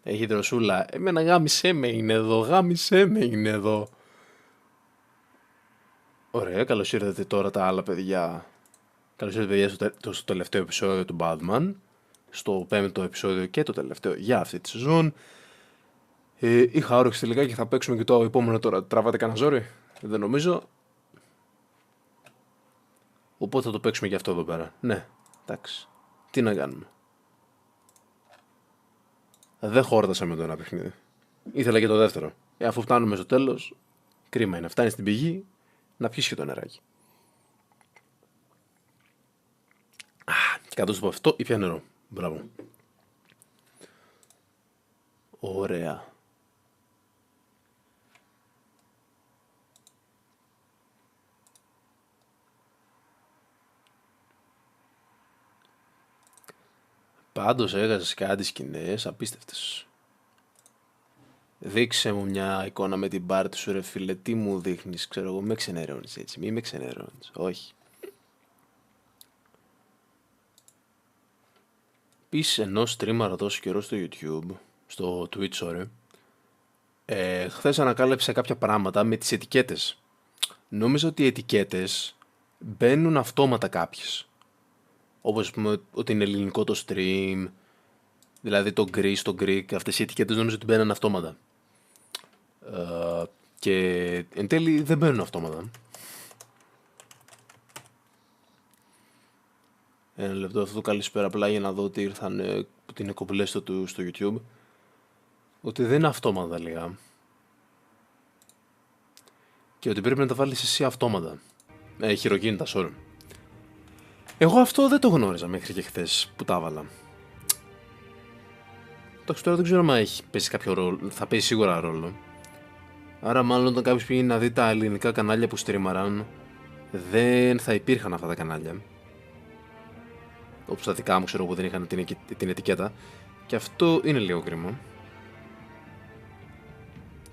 Έχει δροσούλα. Εμένα γάμισέ με είναι εδώ. Γάμισέ με είναι εδώ. Ωραία, καλώς ήρθατε τώρα τα άλλα παιδιά. Καλώς ήρθατε παιδιά στο τελευταίο επεισόδιο του Batman. Στο πέμπτο επεισόδιο και το τελευταίο για αυτή τη σεζόν. Είχα όρεξη τελικά και θα παίξουμε και το επόμενο τώρα. Τραβάτε κανένα ζόρι? Δεν νομίζω. Οπότε θα το παίξουμε και αυτό εδώ πέρα. Ναι, εντάξει. Τι να κάνουμε. Δεν χόρτασα με το ένα παιχνίδι. Ήθελα και το δεύτερο. Αφού φτάνουμε στο τέλος, κρίμα είναι. Φτάνει στην πηγή, να πιεις και το νεράκι. Και κάτω στο αυτό ήπια νερό. Μπράβο. Ωραία. Πάντως έγαζες κάτι σκηνές απίστευτες. Δείξε μου μια εικόνα με την πάρτι σου ρε φίλε. Τι μου δείχνεις, ξέρω εγώ. Με ξενερώνεις έτσι. Μη με ξενερώνεις. Όχι. Επίσης ενώ στρίμαρα τόσο καιρό στο YouTube, στο Twitch sorry, χθες ανακάλυψα κάποια πράγματα με τις ετικέτες. Νόμιζα ότι οι ετικέτες μπαίνουν αυτόματα κάποιες. Όπως πούμε ότι είναι ελληνικό το stream, δηλαδή το Greece, το Greek, αυτές οι ετικέτες νόμιζα ότι μπαίνουν αυτόματα. Και εν τέλει δεν μπαίνουν αυτόματα. Ένα λεπτό, αυτό το καλησπέρα απλά για να δω ότι ήρθαν, ότι είναι κομπλές στο YouTube. Ότι δεν είναι αυτόματα λίγα. Και ότι πρέπει να τα βάλεις εσύ αυτόματα. Χειροκίνητα, sorry. Εγώ αυτό δεν το γνώριζα μέχρι και χθες που τα έβαλα. Εντάξει, τώρα δεν ξέρω αν έχει παίξει κάποιο ρόλο. Θα παίζει σίγουρα ρόλο. Άρα μάλλον όταν κάποιος πήγε να δει τα ελληνικά κανάλια που στρίμαραν, δεν θα υπήρχαν αυτά τα κανάλια. Όπως τα δικά μου, ξέρω, που δεν είχαν την ετικέτα. Και αυτό είναι λίγο κρίμα.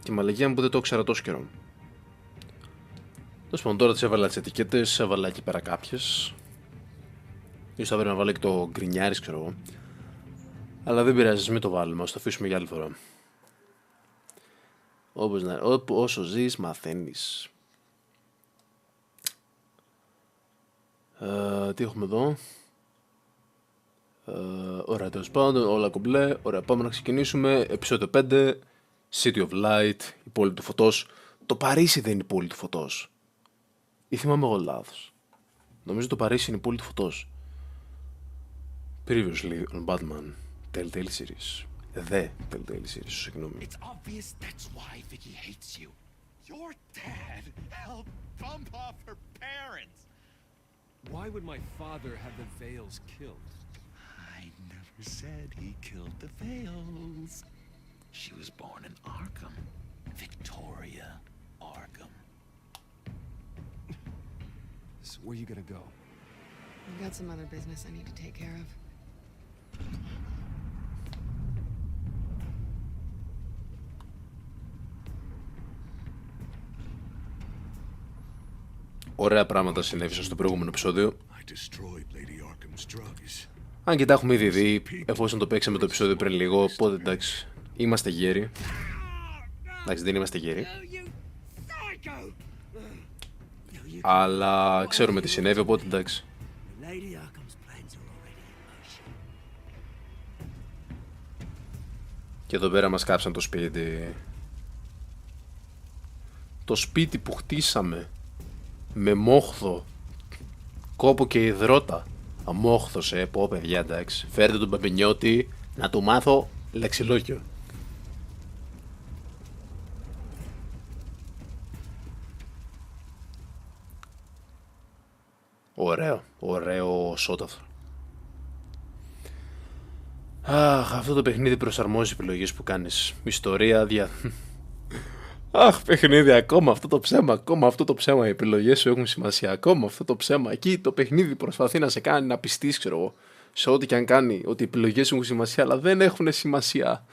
Και η μαλαγία μου που δεν το ήξερα τόσο καιρό. Τέλος πάντων, τώρα τις έβαλα τις ετικέτες, έβαλα εκεί πέρα κάποιες. Ίσως θα πρέπει να βάλω και το γκρινιάρις, ξέρω εγώ. Αλλά δεν πειράζει, μην το βάλουμε, ας το αφήσουμε για άλλη φορά. Όπως να, όσο ζεις, μαθαίνεις. Τι έχουμε εδώ? Ωραία, τέλος πάντων, όλα κομπλέ. Ωραία, πάμε να ξεκινήσουμε. Επεισόδιο 5, City of Light, η πόλη του φωτός. Το Παρίσι δεν είναι η πόλη του φωτός. Ή θυμάμαι εγώ λάθος. Νομίζω το Παρίσι είναι η πόλη του φωτός. Previously on Batman, Telltale series. The Telltale series, συγγνώμη. It's obvious that's why Vicky hates you. Your dad helped bump off her parents. Why would my father have the Vales killed? I never said he killed the Vales. She was born in Arkham. Victoria Arkham. So where you gonna go? I've got some other business I need to take care of. Ωραία πράγματα συνέβησαν στο προηγούμενο επεισόδιο. Αν και τα έχουμε ήδη δει, εφόσον το παίξαμε το επεισόδιο πριν λίγο, οπότε εντάξει, είμαστε γέροι. Εντάξει, δεν είμαστε γέροι. Αλλά ξέρουμε τι συνέβη, οπότε εντάξει. Και εδώ πέρα μας κάψαν το σπίτι. Το σπίτι που χτίσαμε με μόχθο, κόπο και υδρότα. Αμόχθωσε, πω παιδιά, εντάξει. Φέρτε τον Παπινιώτη να του μάθω λεξιλόγιο. Ωραίο σότ αυτό. Αχ, αυτό το παιχνίδι προσαρμόζει επιλογές που κάνεις. Ιστορία, Αχ, παιχνίδι, ακόμα αυτό το ψέμα. Οι επιλογές σου έχουν σημασία. Ακόμα αυτό το ψέμα. Εκεί το παιχνίδι προσπαθεί να σε κάνει να πιστείς, ξέρω εγώ, σε ό,τι και αν κάνει, ότι οι επιλογές σου έχουν σημασία, αλλά δεν έχουν σημασία.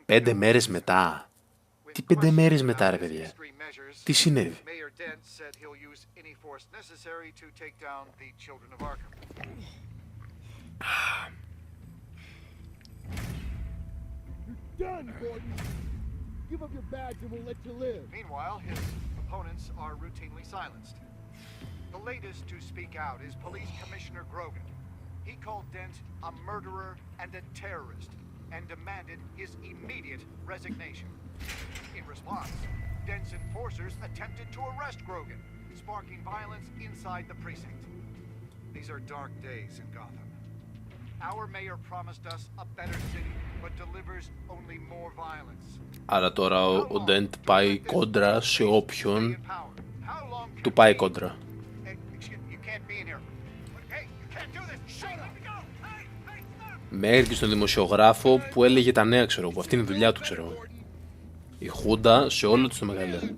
5 μέρες μετά. Τι 5 μέρες μετά, ρε παιδιά? Τι συνέβη? Mayor Dent said he'll use any force necessary to take down the children of Arkham. Done, Gordon. Give up your badge and we'll let you live. Meanwhile, his opponents are routinely silenced. The latest to speak out is Police Commissioner Grogan. He called Dent a murderer and a terrorist and demanded his immediate resignation. In response, Dent's enforcers attempted to arrest Grogan, sparking violence inside the precinct. These are dark days in Gotham. Our mayor promised us a better city, but delivers only more violence. Άρα τώρα ο Dent πάει κόντρα σε όποιον του πάει κόντρα. Μέχρι και στον δημοσιογράφο που έλεγε τα νέα, ξέρω εγώ. Αυτή είναι η δουλειά του, ξέρω εγώ. Η Χούντα σε όλο του το μεγαλείο.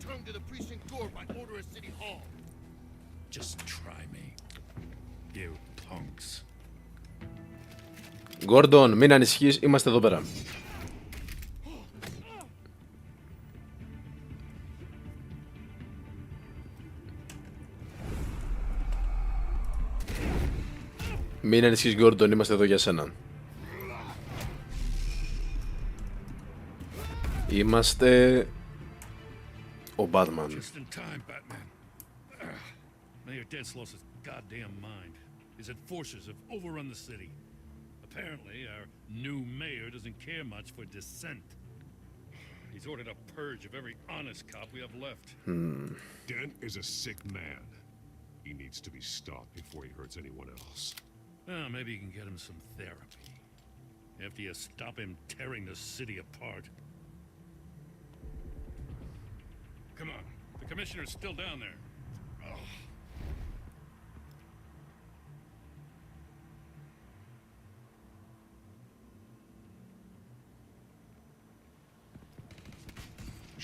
Γκόρντον, μην ανησυχείς, είμαστε εδώ πέρα. Μην ανησυχείς, Γκόρντον, είμαστε εδώ για σένα. Είμαστε ο Batman. Just in time, Batman. Mayor Dent's lost his goddamn mind. His enforcers have overrun the city. Apparently, our new mayor doesn't care much for dissent. He's ordered a purge of every honest cop we have left. Dent is a sick man. He needs to be stopped before he hurts anyone else. Well, maybe you can get him some therapy. After you stop him tearing the city apart. Come on, the commissioner's still down there. Oh.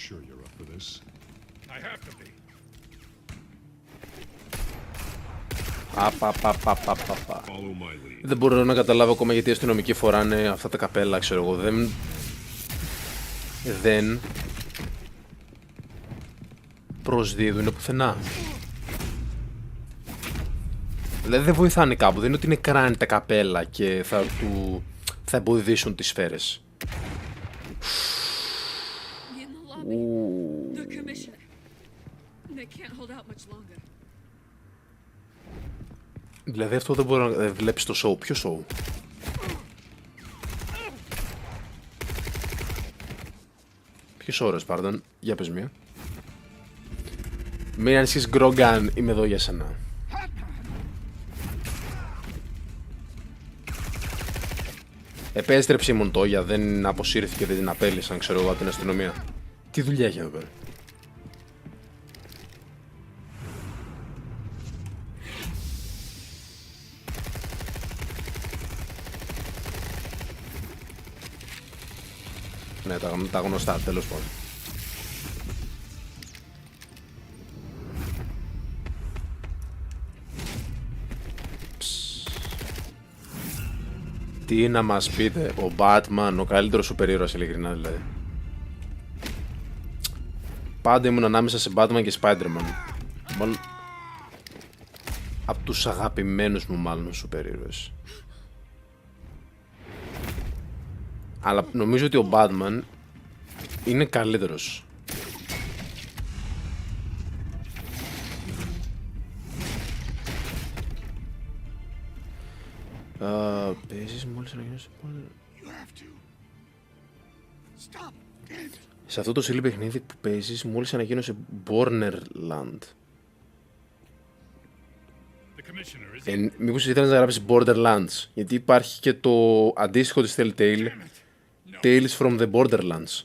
Sure you're up for this? I have to be. Απαπαπαπαπαπα. Follow my lead. Δεν μπορώ να καταλάβω ακόμα γιατί οι αστυνομικοί φοράνε αυτά τα καπέλα, ξέρω εγώ. Δεν προσδίδουν πουθενά. Δηλαδή δεν βοηθάνε κάπου. Δεν είναι ότι είναι κράνη τα καπέλα και θα εμποδίσουν τις σφαίρες. The commissioner. They can't hold out much longer. Δηλαδή αυτό δεν μπορώ να βλέπεις το show. Ποιο show? Ποιες ώρες, πάρταν. Για πες μία. Μην ανησυχείς, Γκρόγκαν, είμαι εδώ για σένα. Επέστρεψε η Μοντόγια, δεν αποσύρθηκε, δεν την απέλυσαν, ξέρω εγώ, από την αστυνομία. Τι δουλειά έχει εδώ πέρα? Ναι, τα γνωστά, τέλος πάντων. Τι να μας πείτε, ο Batman, ο καλύτερος σούπερ ήρωας, ειλικρινά δηλαδή. Πάντα ήμουν ανάμεσα σε Batman και Spider-Man. Από τους αγαπημένους μου μάλλον σούπερ ήρωες. Αλλά νομίζω ότι ο Batman είναι καλύτερος. Παίζεις μόλις αναγίνωσες... Σε αυτό το silly παιχνίδι που παίζεις μόλις αναγίνωσε Borderland. Μήπως ήθελες να γράψεις Borderlands? Γιατί υπάρχει και το αντίστοιχο της Telltale, Tales from the Borderlands.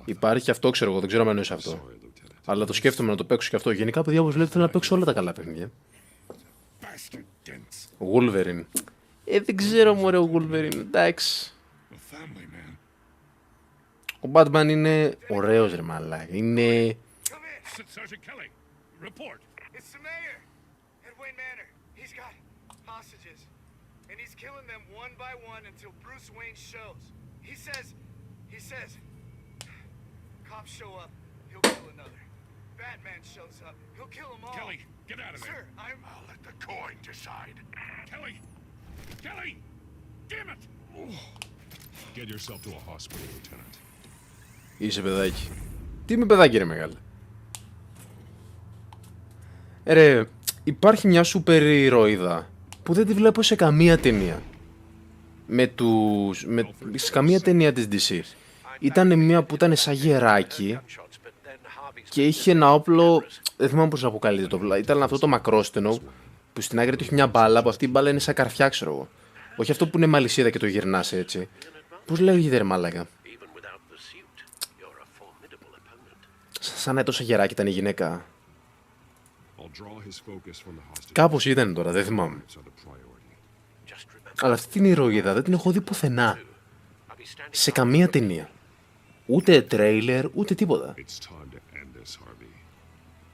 Υπάρχει και αυτό, ξέρω εγώ, δεν ξέρω αν εννοείς αυτό. Αλλά το σκέφτομαι να το παίξω και αυτό. Γενικά, παιδιά, όπως βλέπετε, θέλω να παίξω όλα τα καλά παιχνίδια. Wolverine. Δεν ξέρω, μωρέ, ο Wolverine, εντάξει. Ο Batman είναι ωραίος, ρε μαλάκα. Είναι... and he's killing them one by one until Bruce Wayne shows. He says, cops show up, he'll kill another. Batman shows up, he'll kill them all. Kelly, get out of there. Sir, I'll let the coin decide. Kelly! Kelly! Damn it! Get yourself to a hospital, Lieutenant. Είσαι παιδάκι. Τι είμαι παιδάκι ρε μεγάλε. Ρε, υπάρχει μια σούπερ ηρωίδα που δεν τη βλέπω σε καμία ταινία. Σε καμία ταινία της DC. Ήταν μια που ήταν σαν γεράκι και είχε ένα όπλο, δεν θυμάμαι πώς αποκαλείται το όπλο. Ήταν αυτό το μακρόστενο που στην άκρη του έχει μια μπάλα, που αυτή η μπάλα είναι σαν καρφιά, ξέρω εγώ. Όχι αυτό που είναι μαλισίδα και το γυρνάς έτσι. Πώς λέγεται ρε μάλακα. Σαν να τόσο γεράκι ήταν η γυναίκα. Κάπως ήταν τώρα, δεν θυμάμαι. Αλλά αυτή την ηρωίδα δεν την έχω δει πουθενά. Σε καμία ταινία. Ούτε τρέιλερ, ούτε τίποτα.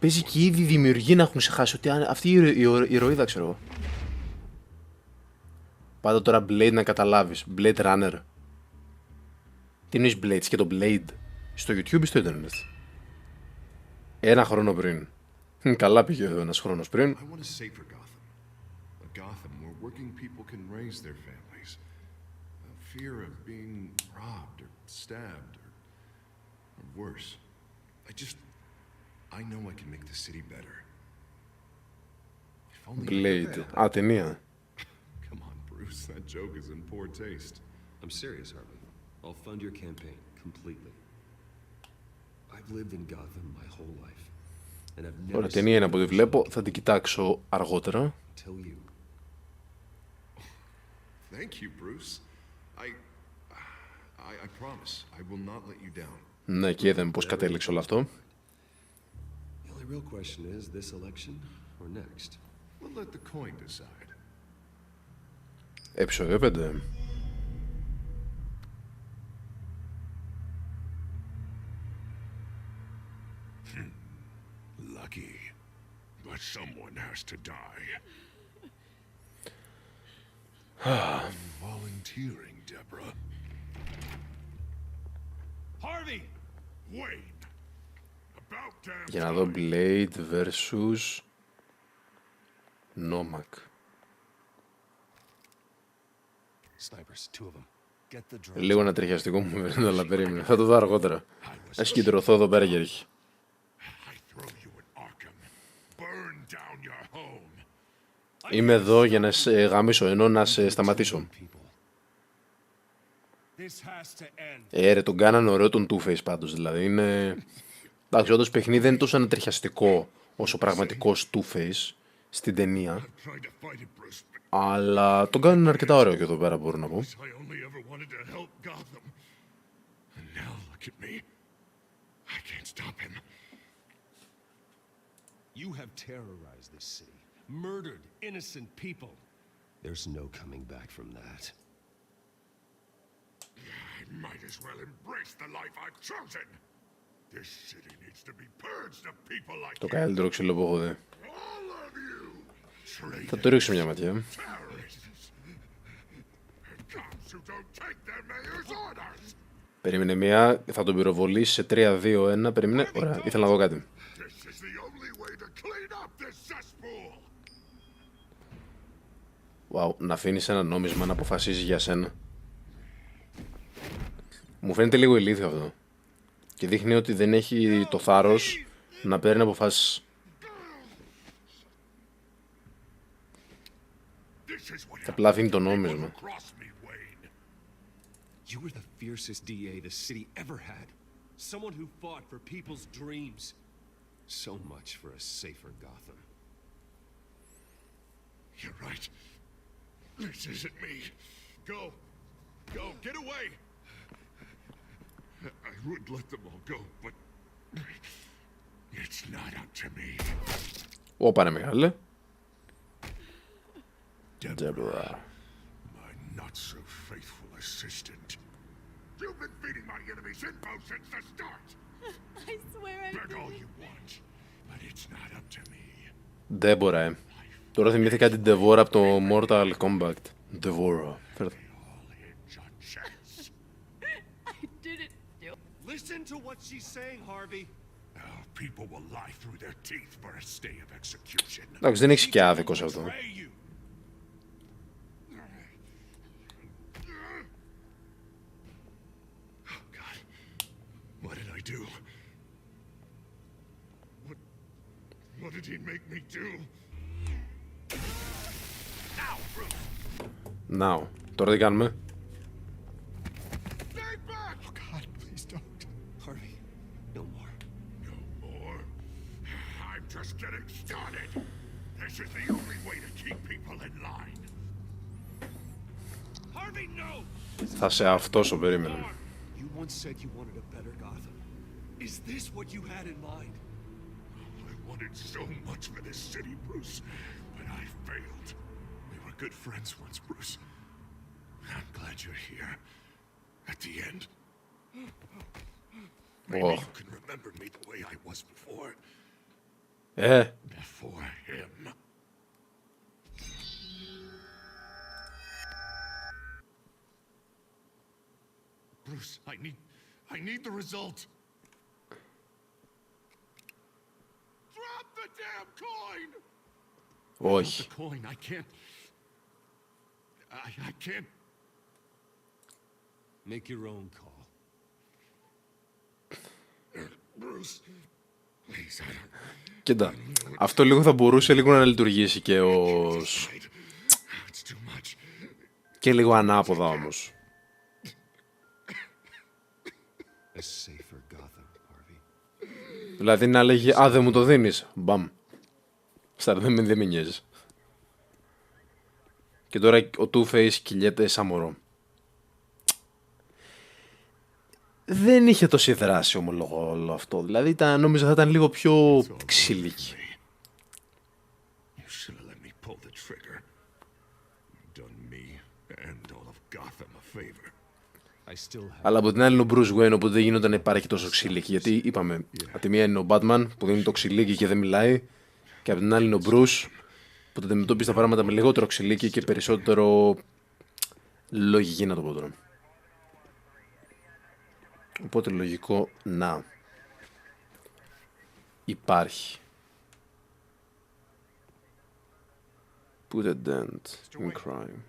Παίζει και ήδη οι δημιουργοί να έχουν ξεχάσει ότι αυτή η ηρωίδα, ξέρω εγώ. Πάντα τώρα Blade να καταλάβεις. Blade Runner. Τι εννοείς Blade και το Blade. Στο YouTube ή στο Ιντερνετ. Ένα χρόνο πριν. Καλά πήγε εδώ ένας χρόνος πριν. Gotham, where working people can raise their families. A fear of being robbed or stabbed or worse. I know I can make the city better. If only Blade. Α, ταινία. Come on, Bruce, that joke is in poor taste. I'm serious, Harvey. I'll fund your campaign completely. I've lived in Gotham my whole life. And I've never Ωραία, ταινία είναι από ό,τι βλέπω. Θα την κοιτάξω αργότερα. Tell you. Thank you, Bruce. I promise I will not let you down. Ναι, και είδαμε πώς κατέληξε όλο αυτό. The only real question is this election or next. We'll let the coin decide. Επεισόδιο 5. Lucky. But someone has to die. Volunteering, Deborah. Harvey! Wait. About damn Για να δω Blade vs. Nomak. Snipers, two of them. Get the drones. Λίγο ανατριχιαστικό μου φαίνεται, αλλά περίμενε. Θα το δω αργότερα. Ας συγκεντρωθώ εδώ πέρα και έχει. I throw you in Arkham. Burn down your home. Είμαι εδώ για να σε γαμίσω, ενώ να σε σταματήσω. Ρε, τον κάνανε ωραίο τον Two-Face πάντως, δηλαδή είναι... Εντάξει, όντως παιχνίδι δεν είναι τόσο ανατριχιαστικό όσο πραγματικός Two-Face στην ταινία. Tried to fight it, Bruce, but Αλλά τον κάνουν αρκετά ωραίο και εδώ πέρα, μπορώ να πω. I only ever wanted to help Gotham. And now look at me. I can't stop him. You have terrorized this city, murdered innocent people. There's no coming back from that. I might as well embrace the life I've chosen. This city needs to be purged of people like Το you. καλύτερο ξύλο που έχω δει. All of you. Θα το ρίξω μια ματιά. Terrorists. And cops who don't take their mayor's orders. Περίμενε μία, θα τον πυροβολήσει σε 3, 2, 1. Περίμενε, ωραία, ήθελα να δω κάτι. This is the only way to clean up this cesspool. Wow, να αφήνεις ένα νόμισμα να αποφασίζει για σένα. Μου φαίνεται λίγο ηλίθιο αυτό. Και δείχνει ότι δεν έχει το θάρρος να παίρνει αποφάσεις. This is what Και απλά αφήνει το νόμισμα. cross me, Wayne. You were the fiercest DA the city ever had. Someone who fought for people's dreams. So much for a safer Gotham. You're right. This isn't me. Go. Go. Get away. I would let them all go, but it's not up to me. Ωπα ρε μεγάλε. Deborah, my not-so-faithful assistant. You've been feeding my enemies info since the start. I swear I Beg all didn't. you want, but it's not up to me. Ντέμπορα, Τώρα θυμήθηκα την Ντεβόρα από το Mortal Kombat. Devourer. Φέρτε. I didn't do it. Listen to what she's saying, Harvey. Oh, people will lie through their teeth for a stay of execution. Εντάξει, δεν έχεις και άδικο σε αυτό. Betray you. Oh God, what did I do? What did he make me do? Now, Bruce. Now, τώρα τι κάνουμε? Stay back! Oh God, please don't. Harvey, no more. No more? I'm just getting started. This is the only way to keep people in line. Harvey, no! Θα σε αυτό σου περίμενα. You once said you wanted a better Gotham. Is this what you had in mind? I wanted so much for this city, Bruce, but I failed. We were good friends once, Bruce. I'm glad you're here. At the end. Maybe you can remember me the way I was before. Before him. Bruce, I need the result. Drop the damn coin! Όχι. The coin, I can't. I can't. Make your own call. Bruce, please, I don't. Κοίτα, αυτό λίγο θα μπορούσε λίγο να λειτουργήσει και ως... It's too much. και λίγο ανάποδα όμως. A safer Gotham, Harvey. Δηλαδή να λέγει «Α, δεν μου το δίνεις». Μπαμ. Στάρα, δεν με νοιάζει. Και τώρα ο Two-Face κυλιέται σαν μωρό. Δεν είχε τόση δράση ομολογώ όλο αυτό. Δηλαδή νόμιζα θα ήταν λίγο πιο ξύλικη. You should have let me pull the trigger. You've done me and all of Gotham a favor. I still have... Αλλά από την άλλη είναι ο Bruce Wayne, οπότε δεν γινόταν να υπάρχει τόσο ξύλικη. Γιατί είπαμε, από τη μία είναι ο Batman που δίνει το ξυλίκι και δεν μιλάει, και από την άλλη είναι ο Bruce που αντιμετώπιζε τα πράγματα με λιγότερο ξυλίκι και περισσότερο λογική, να το πω τώρα. Οπότε λογικό να υπάρχει. Put a dent in crime.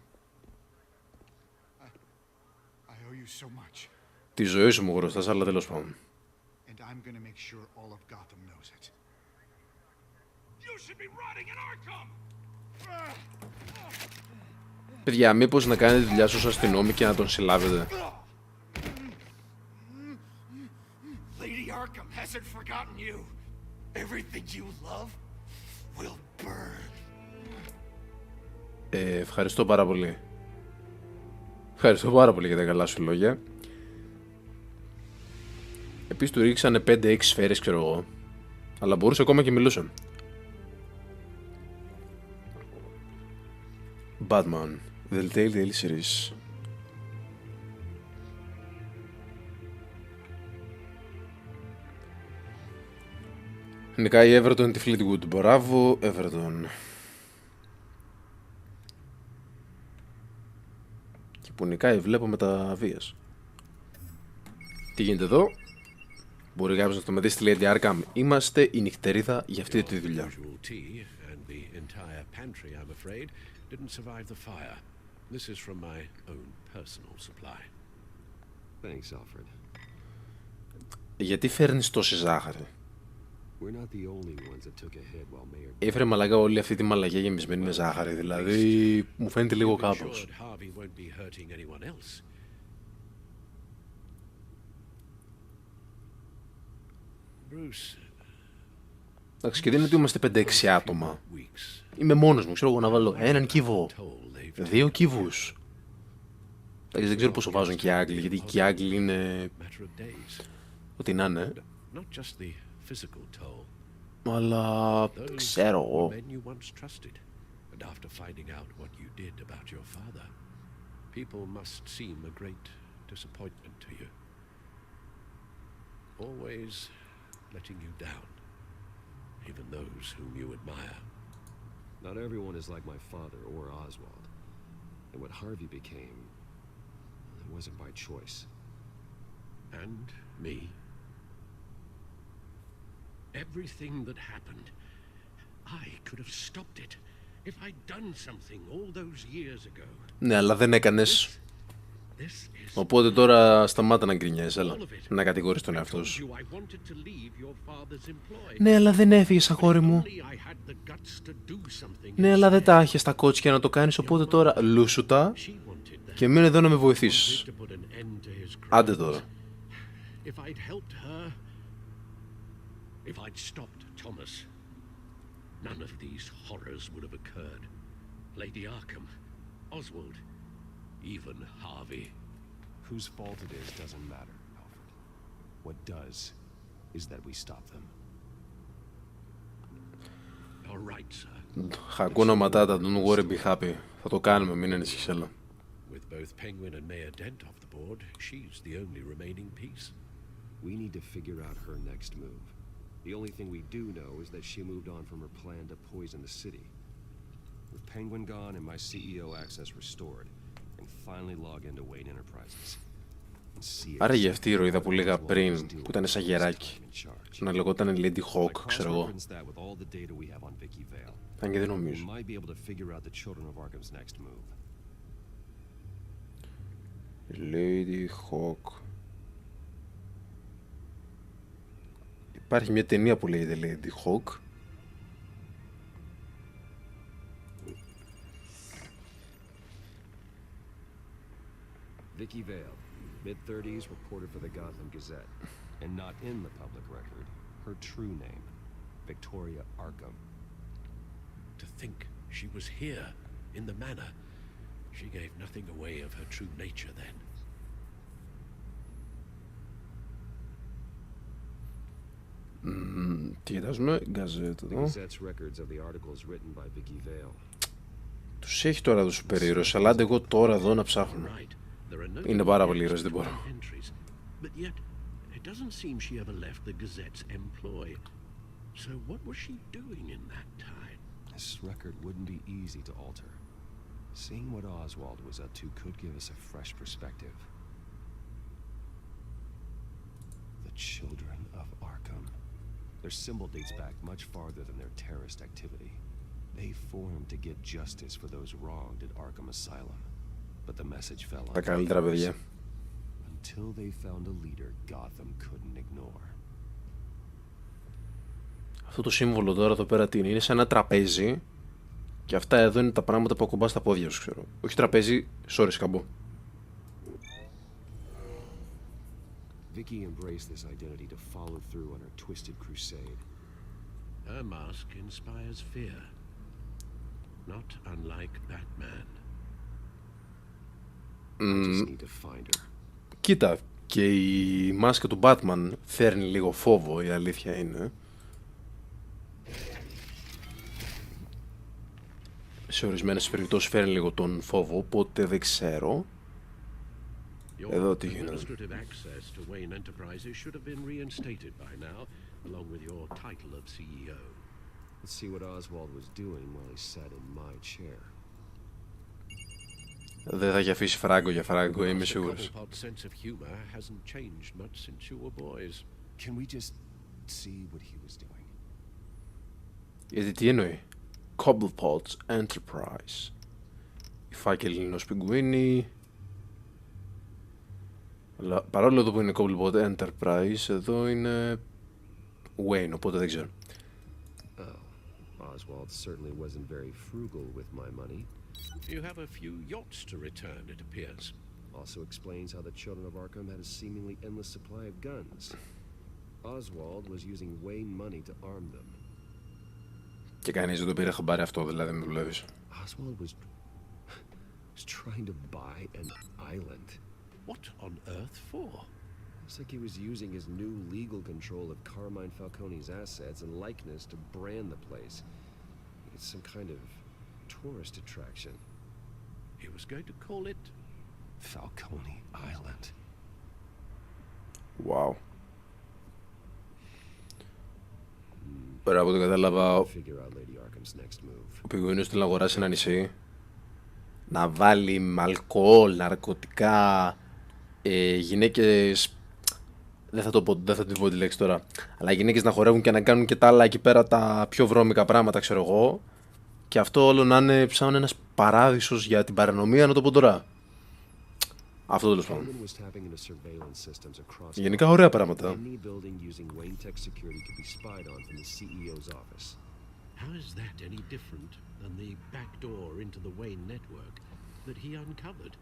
I owe you so much, Τη ζωή σου μου χρωστάς, αλλά τέλος πάντων. and I'm gonna make sure all of Gotham knows it. You should be rotting in Arkham! Παιδιά, μήπως να κάνετε τη δουλειά σου ως αστυνόμοι και να τον συλλάβετε. Lady Arkham hasn't forgotten you. Everything you love will burn. Ευχαριστώ πάρα πολύ. Ευχαριστώ πάρα πολύ για τα καλά σου λόγια. Επίσης του ρίξανε 5-6 σφαίρες, ξέρω εγώ. Αλλά μπορούσε ακόμα και μιλούσε. Batman, The Telltale Series. Νικάει η Everton τη Fleetwood. Μπράβο, Everton. Και που νικάει βλέπω με τα βίας. Τι γίνεται εδώ? Μπορεί κάποιος να το μετρήσει στη Lady Arkham. Είμαστε η νυχτερίδα για αυτή τη δουλειά. Thanks, Alfred. Γιατί φέρνεις τόση ζάχαρη? We're not the only ones that took a hit while Mayor... Έφερε μαλακά όλη αυτή τη μαλακιά γεμισμένη με ζάχαρη. Δηλαδή μου φαίνεται λίγο κάπως. Εντάξει, και δεν είναι ότι είμαστε 5-6 άτομα. Είμαι μόνος μου, ξέρω εγώ να βάλω έναν κύβο, 2 κύβους. Εντάξει, δεν ξέρω πόσο βάζουν και οι Άγγλοι, γιατί και οι Άγγλοι είναι... ό,τι να είναι. Αλλά ξέρω εγώ. Even those whom you admire. Not everyone is like my father or Oswald. And what Harvey became, it wasn't by choice. And me. Everything that happened, I could have stopped it if I'd done something all those years ago. Ναι, αλλά δεν έκανες. This is Οπότε τώρα σταμάτα να γκρινιάζεις, έλα. Να κατηγορείς τον εαυτό σου. you I wanted to leave your father's employ. Ναι, αλλά δεν έφυγες, αγόρι μου. Only I had the guts to do something. Ναι, αλλά δεν τα έχεις τα κότσια να το κάνεις, οπότε τώρα λούσου τα She wanted that. και μείνε εδώ να με βοηθήσεις. To put an end to his Άντε crimes. τώρα. If I'd helped her, if I'd stopped Thomas, none of these horrors would have occurred. Lady Arkham, Oswald, even Harvey. Whose fault it is doesn't matter, Alfred. What does is that we stop them. All right, sir. Hakuna Matata, don't worry, be happy. Θα το κάνουμε, μην ανησυχείς, έλα. With both Penguin and Mayor Dent off the board, she's the only remaining piece. We need to figure out her next move. The only thing we do know is that she moved on from her plan to poison the city. With Penguin gone and my CEO access restored, I can finally log into Wayne Enterprises. And see Άρα για αυτή η ηρωίδα που λέγα πριν, που ήταν σαν γεράκι, να λεγόταν Lady Hawk, ξέρω εγώ. Αν και δεν νομίζω. We might be able to figure out the children of Arkham's next move. Lady Hawk. Υπάρχει μια ταινία που λέγεται Lady Hawk. Vicky Vale, mid-30s, reported for the Gotham Gazette, and not in the public record, her true name, Victoria Arkham. To think she was here, in the manor. She gave nothing away of her true nature then. Τι κοιτάζουμε, γκαζέτα The εδώ. Gazette's records of the articles written by Vicky Vale. Τους έχει τώρα τους super heroes, αλλά άντε εγώ τώρα εδώ να ψάχνω. Είναι πάρα πολύ heroes, δεν μπορώ. But yet, it doesn't seem she ever left the Gazette's employ. So what was she doing in that time? This record wouldn't be easy to alter. Seeing what Oswald was up to could give us a fresh perspective. The Children of Arkham. Their symbol dates back much farther than their terrorist activity. They formed to get justice for those wronged at Arkham Asylum. But the message fell on Τα καλύτερα παιδιά. until they found a leader Gotham couldn't ignore. Αυτό το σύμβολο τώρα εδώ πέρα τι είναι σαν ένα τραπέζι και αυτά εδώ είναι τα πράγματα που ακουμπάς στα πόδια σου, ξέρω. Όχι τραπέζι, sorry, σκαμπό. Vicky embraced this identity to follow through on her twisted crusade. Her mask inspires fear. Not unlike Batman. I just need to find her. Κοίτα, και η μάσκα του Batman φέρνει λίγο φόβο, η αλήθεια είναι. Σε ορισμένες περιπτώσεις φέρνει λίγο τον φόβο, οπότε δεν ξέρω. Εδώ τι γίνεται. Administrative access to Wayne Enterprises should have been reinstated by now, along with your title of CEO. Let's see what Oswald was doing while he sat in my chair. Δεν θα έχει αφήσει φράγκο για φράγκο, είμαι σίγουρος. Cobblepot's sense of humor hasn't changed much since you were boys. Can we just see what he was doing? Γιατί τι εννοεί? Cobblepot's Enterprise. Η φάκελη ενός πιγκουίνι. Αλλά παρόλο εδώ που είναι Cobblepot Enterprise, εδώ είναι Wayne, οπότε δεν ξέρω. Oswald certainly wasn't very frugal with my money. You have a few yachts to return, it appears. Also explains how the Children of Arkham had a seemingly endless supply of guns. Oswald was using Wayne money to arm them. Και κανείς δεν το πήρε χαμπάρι αυτό, δηλαδή με δουλεύεις. Oswald was trying to buy an island. What on earth for? Looks like he was using his new legal control of Carmine Falcone's assets and likeness to brand the place. It's some kind of tourist attraction. He was going to call it Falcone Island. Wow. Πέρα από το κατάλαβα, Figure out Lady Arkham's next move. ο πιγκουίνος θέλει να αγοράσει ένα νησί να βάλει με αλκοόλ, ναρκωτικά, γυναίκες, δεν θα την πω τη λέξη τώρα, αλλά γυναίκες να χορεύουν και να κάνουν και τα άλλα εκεί πέρα τα πιο βρώμικα πράγματα, ξέρω εγώ, και αυτό όλο να είναι σαν ένας παράδεισος για την παρανομία, να το πω τώρα. Αυτό τέλος πάντων. Γενικά ωραία πράγματα. How is that any different than the back door into the Wayne network that he uncovered?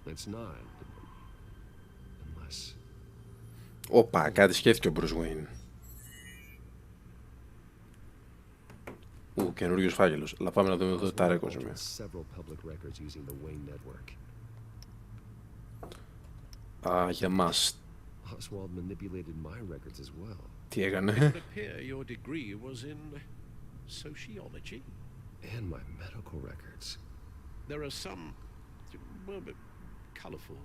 It's not. Unless... Όπα, κάτι σκέφτηκε ο Bruce Wayne. Καινούριος φάκελος. Αλλά πάμε να δούμε εδώ τα ρέκορds. Για μας. Τι έκανε? Your degree was in sociology. And my medical records. There are some, well, colorful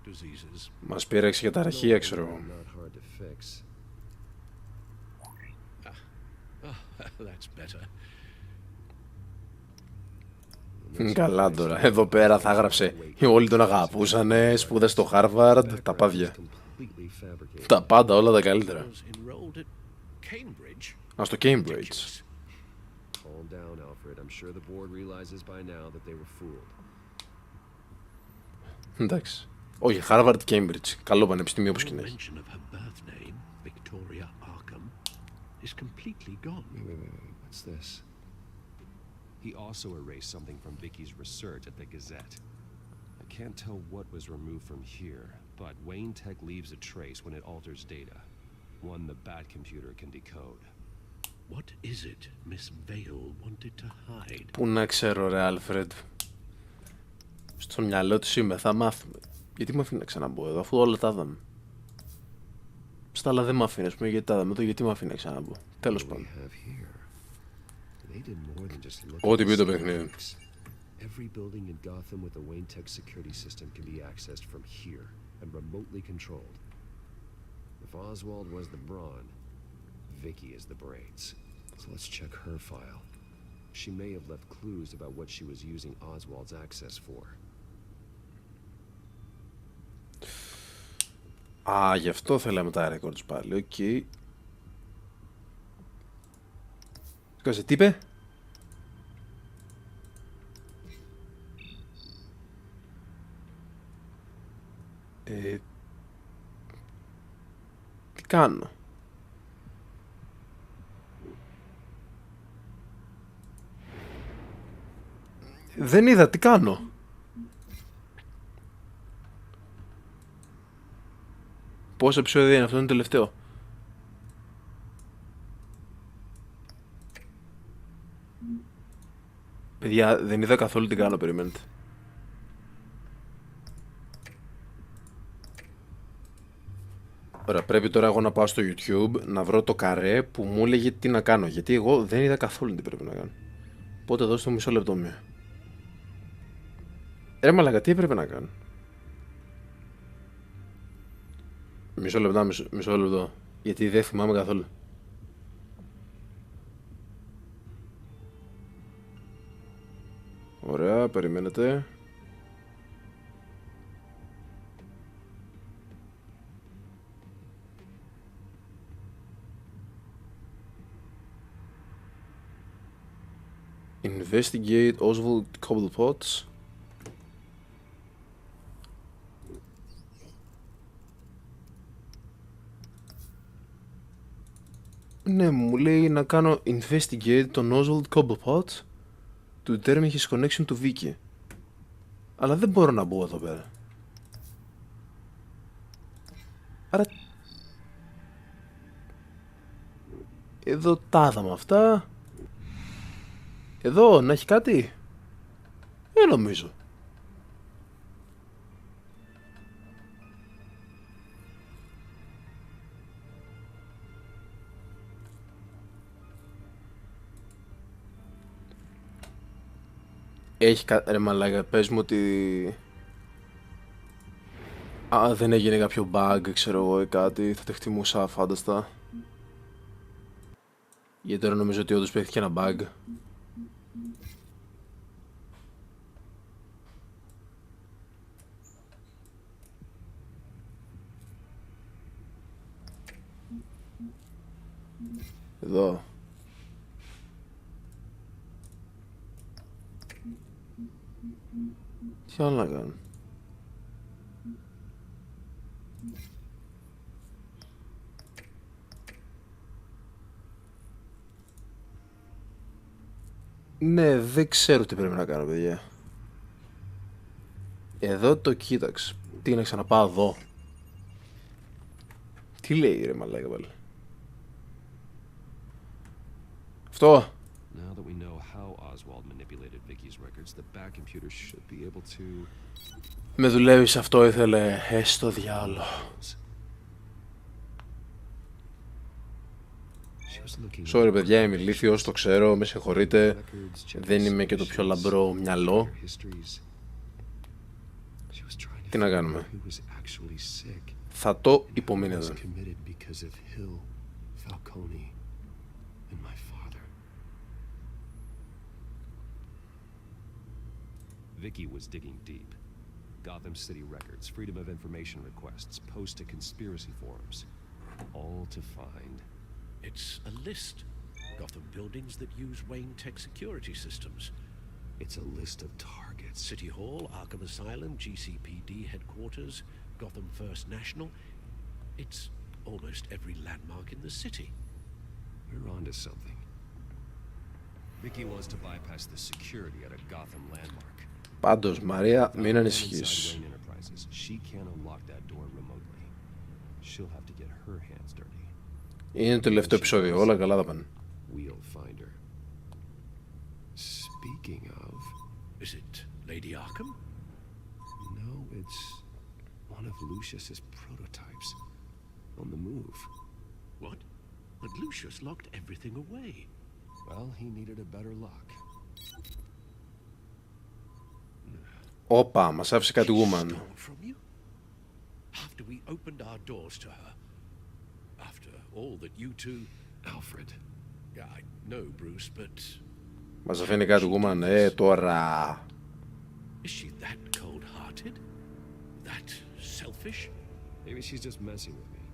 diseases. Μας πήραξε για τα αρχεία, ξέρω εγώ. That's better. Καλά τώρα, εδώ πέρα θα έγραψε. Όλοι τον αγαπούσανε, σπούδασε στο Harvard, τα πάδια. Τα πάντα, όλα τα καλύτερα. Α, στο Cambridge. Εντάξει. Όχι, Harvard, Cambridge. Καλό πανεπιστήμιο όπως και είναι. He also erased something from Vicky's research at the Gazette. I can't tell what was removed from here, but Wayne Tech leaves a trace when it alters data. One the Bat computer can decode. What is it Miss Vale wanted to hide? Πού να ξέρω ρε Άλφρεντ. Στο μυαλό του είμαι, θα μάθουμε. Γιατί μου αφήνει να ξαναμπω εδώ, αφού όλα τα είδαμε. Στα άλλα δεν μ' αφήνει, ας πούμε, γιατί τα είδαμε εδώ, γιατί μ' αφήνει να ξαναμπω. Τέλος πάντων. Ό,τι πει το παιχνίδι. Every building in Gotham with a Wayne Tech security system can be accessed from here and remotely controlled. If Oswald was the brawn, Vicky is the brains. So let's check her file. She may have left clues about what she was using Oswald's access for. Α, γι' αυτό θέλαμε τα records πάλι, οκ. Κάτσε, τι είπε? Τι κάνω? Δεν είδα, τι κάνω? Πόσα επεισόδια είναι, αυτό είναι το τελευταίο. Παιδιά, δεν είδα καθόλου τι κάνω, περιμένετε. Ωραία, πρέπει τώρα εγώ να πάω στο YouTube να βρω το καρέ που μου έλεγε τι να κάνω. Γιατί εγώ δεν είδα καθόλου τι πρέπει να κάνω. Οπότε δώστε μου μισό λεπτό μία. Ρε μαλάκα, τι έπρεπε να κάνω? Μισό λεπτό. Γιατί δεν θυμάμαι καθόλου. Ωραία, περιμένετε. Investigate Oswald Cobblepot's. Ναι, μου λέει να κάνω investigate τον Oswald Cobblepot to determine his connection to Vicky. Αλλά δεν μπορώ να μπω εδώ πέρα. Άρα... Εδώ τα είδαμε αυτά. Εδώ, να έχει κάτι. Νομίζω. Έχει κάτι, ρε μαλάκα, πες μου ότι... Α, δεν έγινε κάποιο bug, ξέρω εγώ, ή κάτι, θα το εκτιμούσα φάνταστα. Γιατί τώρα νομίζω ότι όντως παίχθηκε ένα bug. Εδώ. Τι άλλο να κάνω. Ναι, δεν ξέρω τι πρέπει να κάνω, παιδιά. Εδώ το κοίταξε. Τι να ξαναπάω εδώ. Τι λέει ρε μαλάκα πάλι. Αυτό. Now that we know how Oswald manipulated Vicky's records, the back computer should be able to... Με δουλεύεις αυτό ήθελε, έστω διάλο. Sorry παιδιά, είμαι ηλίθιος, το ξέρω, με συγχωρείτε. Δεν είμαι και το πιο λαμπρό μυαλό. Τι να κάνουμε. Θα το υπομείνετε. Vicky was digging deep. Gotham City records, freedom of information requests, posts to conspiracy forums. All to find... It's a list. Gotham buildings that use Wayne Tech security systems. It's a list of targets. City Hall, Arkham Asylum, GCPD headquarters, Gotham First National. It's almost every landmark in the city. We're onto something. Vicky wants to bypass the security at a Gotham landmark. Πάντως, Μαρία, μην ανησυχείς. She can't unlock that door remotely. She'll have to get her hands dirty. Είναι το τελευταίο επεισόδιο, όλα καλά θα πάνε. We'll find her. Speaking of... Is it Lady Arkham? No, it's one of Lucius's prototypes. On the move. What? But Lucius locked everything away. Well, he needed a better lock. Όπα, μας άφησε κάτι woman. After we opened our doors to her. After all that you two... Alfred. Yeah, I know, Bruce, but... Μας αφήνει κάτι woman, τώρα. Is she that cold-hearted? That selfish? Maybe she's just messing with me.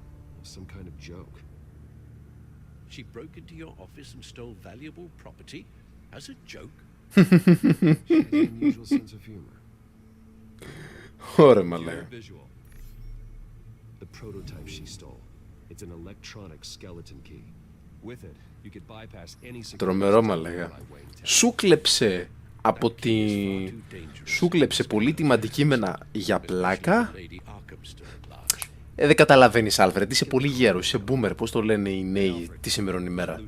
Some kind of joke. She broke into your office and stole valuable property as a joke? She has an unusual sense of humor. Ωραία, μαλάκα. The prototype she stole. It's an electronic skeleton key. With it, you could bypass any security. Τρομερό, μαλάκα. Σου κλέψε από τη... Σου κλέψε πολύτιμα αντικείμενα για πλάκα. Δεν καταλαβαίνεις, Άλφρεντ. Είσαι πολύ γέρος, είσαι boomer. Πώς το λένε οι νέοι τη σημερινή ημέρα.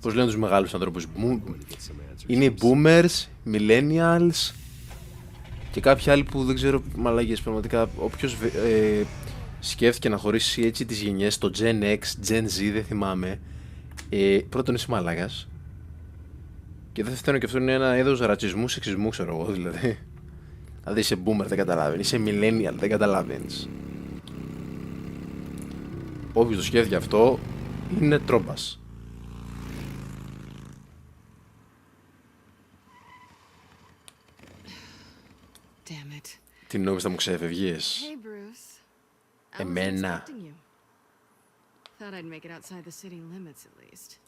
Πώς λένε τους μεγάλους ανθρώπους. Είναι οι boomers, millennials και κάποιοι άλλοι που δεν ξέρω, μαλάκες, πραγματικά. Όποιος σκέφτηκε να χωρίσει έτσι τις γενιές, το Gen X, Gen Z, δεν θυμάμαι. Πρώτον είσαι μαλάκας. Και δεύτερον, και αυτό είναι ένα είδος ρατσισμού, σεξισμού, ξέρω εγώ, δηλαδή. Δηλαδή είσαι boomer, δεν καταλαβαίνεις. Είσαι millennial, δεν καταλαβαίνεις. Όποιος το σκέφτηκε αυτό είναι τρόμπας. Τι νόμιζα θα μου ξεφευγείς. Εμένα. Thought I'd make it outside the city limits at least.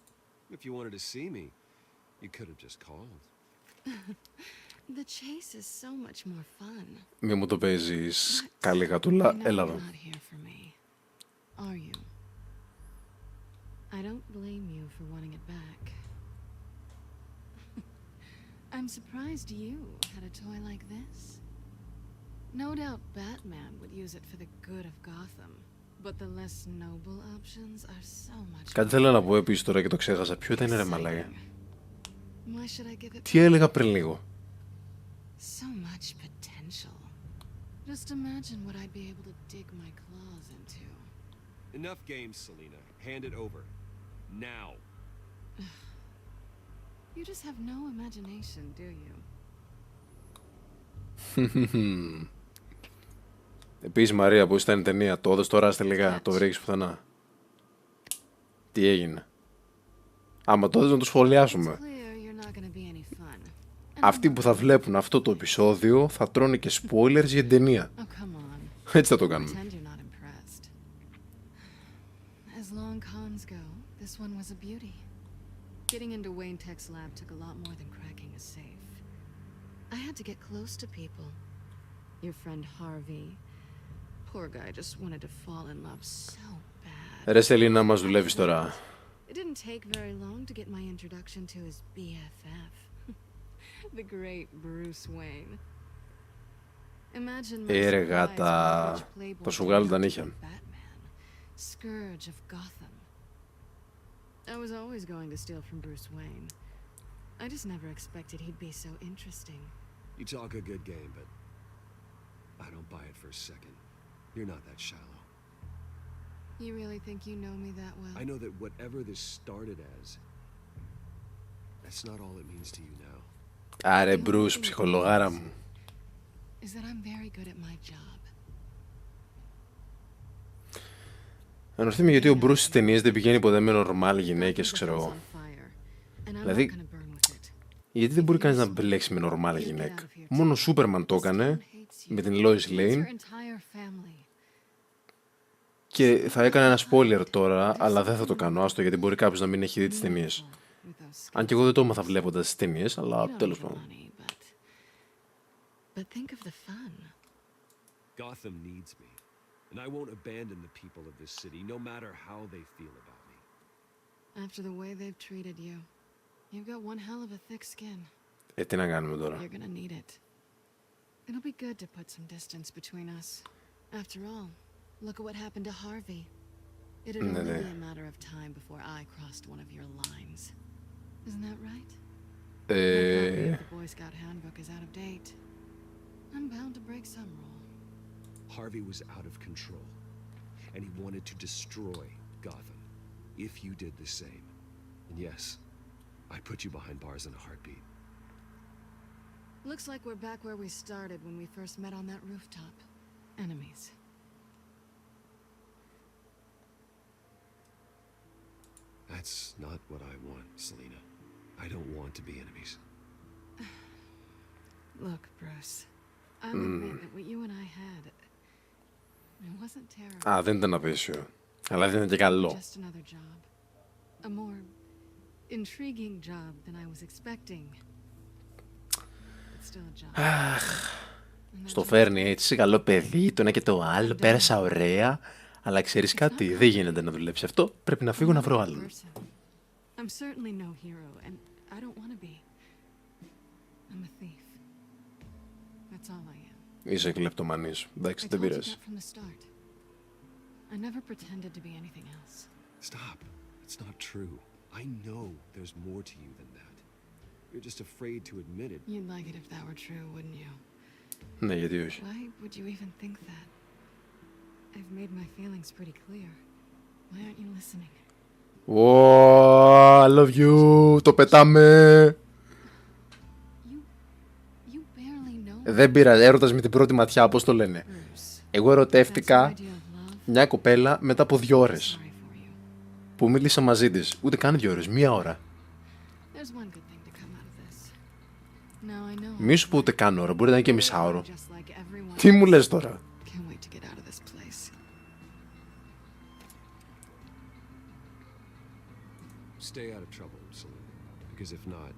If you wanted to see me, you could have just called. The chase is so much more fun. Μη μου το παίζεις, καλή γατούλα, έλα εδώ. Are you? I don't blame you for wanting it back. I'm surprised you had a toy like this. No doubt Batman would use it for the good of Gotham, but the less noble options are so much. Κάτι θέλω να πω επίσης τώρα και το ξέχασα. Ποιο ήταν ρε μαλάκα. Τι έλεγα πριν λίγο. So much potential. Just imagine what I'd be able to dig my claws into. Enough games, Selena. Hand it over. Now. You just have no imagination, do you? Επίσης Μαρία, πώς ήταν η ταινία, το έδωσε τώρα τελικά, το βρήκες πουθενά. Τι έγινε. Άμα το έδωσε να το σχολιάσουμε. Αυτοί που θα βλέπουν αυτό το επεισόδιο θα τρώνε και spoilers για την ταινία. Έτσι θα το κάνουμε. As long cons go, this this one was a beauty. Getting into Wayne Tech's lab took a lot more than cracking a safe. I had to get close to people. Your friend Harvey. Poor guy just wanted to fall in love so bad. Ρε Σελίνα, μας δουλεύεις τώρα. It didn't take very long to get my introduction to his BFF. The great Bruce Wayne. Imagine my Ρε surprise γάτα, when the rich θα σου playboy βγάλω turned τα out to νύχια. be Batman, scourge of Gotham. I was always going to steal from Bruce Wayne. I just never expected he'd be so interesting. You talk a good game, but I don't buy it for a second. You're not that shallow. You really think you know me that well? I know that whatever this started as, that's not all it means to you now. Άρε Μπρους, ψυχολογάρα μου. Is that I'm very good at my job. Αναρωτιέμαι γιατί ο Μπρους στις ταινίες δεν πηγαίνει ποτέ με νορμάλ γυναίκες, ξέρω εγώ. Δηλαδή, γιατί δεν μπορεί κανείς να μπλέξει με νορμάλ γυναίκα. Μόνο ο Σούπερμαν το έκανε με την Lois Lane. Και θα έκανα ένα spoiler τώρα, αλλά δεν θα το κάνω, άστο, γιατί μπορεί κάποιος να μην έχει δει τις ταινίες. Αν και εγώ δεν το έμαθα βλέποντας τις ταινίες, αλλά τέλος πάντων. But think of the fun. Gotham needs me, and I won't abandon the people of this city, no matter how they feel about me. After the way they've treated you, you've got one hell of a thick skin. Τι να κάνουμε τώρα. You're gonna need it. It'll be good to put some distance between us. After all, look at what happened to Harvey. It'd only be a matter of time before I crossed one of your lines. Isn't that right? My copy of the Boy Scout handbook is out of date. I'm bound to break some rule. Harvey was out of control, and he wanted to destroy Gotham. If you did the same, and yes, I'd put you behind bars in a heartbeat. Looks like we're back where we started when we first met on that rooftop. Enemies. That's not what I want, Selena. I don't want to be enemies. Look, Bruce. I'll admit that what you and I had, it wasn't terrible. Α, δεν ήταν απέσιο. Αλλά δεν ήταν και καλό. Just another job. A more intriguing job than I was expecting. But still a job. Αχ, στο φέρνει έτσι, καλό παιδί, το ένα και το άλλο, πέρασα ωραία. Αλλά ξέρεις κάτι, δεν γίνεται να δουλέψει αυτό, πρέπει να φύγω να βρω άλλον. I'm certainly no hero, and I don't want to be. I'm a thief. That's all I am. Είσαι κλεπτομανής. Εντάξει, δεν πειράζει. I never pretended to be anything else. Stop. It's not true. I know there's more to you than that. You're just afraid to admit it. You'd like it if that were true, wouldn't you? Ναι, γιατί όχι. Why would you even think that? I've made my feelings pretty clear. Why aren't you listening? I love you. Το πετάμε. Δεν πειράζει, έρωτας με την πρώτη ματιά, πώς το λένε. Εγώ ερωτεύτηκα μια κοπέλα μετά από 2 ώρες. Που μίλησα μαζί της. Ούτε καν 2 ώρες, 1 ώρα. Μη σου πω ούτε καν ώρα, μπορεί να είναι και μισάωρο. Τι μου λες τώρα. Stay out of trouble, Selena. Because if not,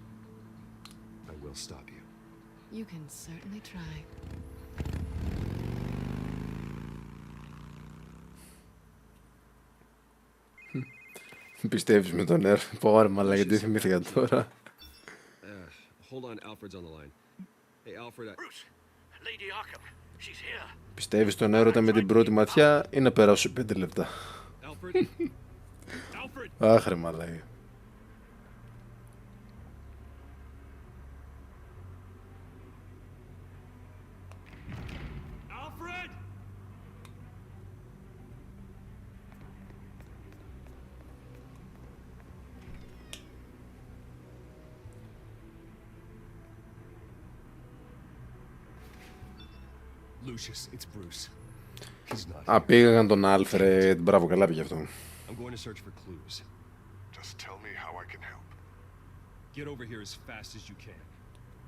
I will stop you. You can certainly try. Πιστεύεις με τον Ερ. Πω ρε μαλά, γιατί θυμήθηκα τώρα. Hold on, Alfred's on the line. Hey, Alfred. Bruce, Lady Arkham, she's here. Πιστεύεις τον έρωτα με την πρώτη ματιά ή να περάσω 5 λεπτά. Alfred. Alfred. Αχ ρε μαλά. Lucius, it's Bruce. He's not Α, πήγαν τον Άλφρεντ. Μπράβο, καλά πήγε αυτό. I'm going to search for clues. Just tell me how I can help. Get over here as fast as you can.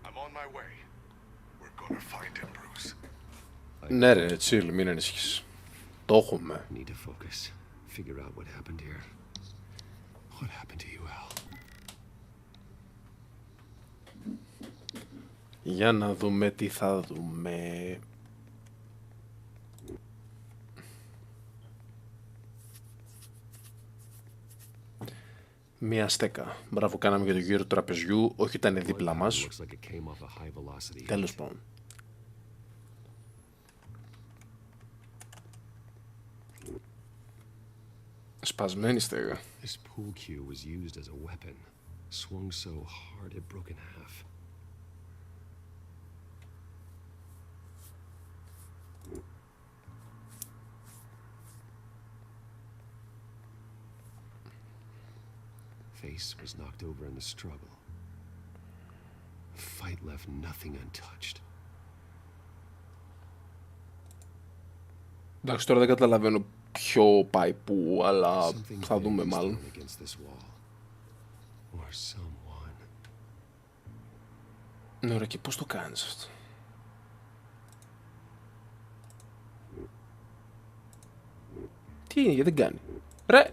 I'm on my way. We're gonna find him, Bruce. Ναι ρε, chill, μην ανησυχείς. Το έχουμε. Need to focus. Figure out what happened here. What happened to you, Al? Για να δούμε τι θα δούμε. Μία στέκα. Μπράβο, κάναμε και το γύρο του τραπεζιού. Όχι, ήταν δίπλα μας. Τέλος πάντων. Σπασμένη στέγα. This pool cue was used as a weapon. Swung so hard it broke in half. Face was knocked over in the struggle. The fight left nothing untouched. Εντάξει, τώρα δεν καταλαβαίνω ποιο πάει πού, αλλά θα δούμε μάλλον. Ναι, ωραία, και πώς το κάνεις αυτό? Τι είναι, γιατί δεν κάνει? Ρε!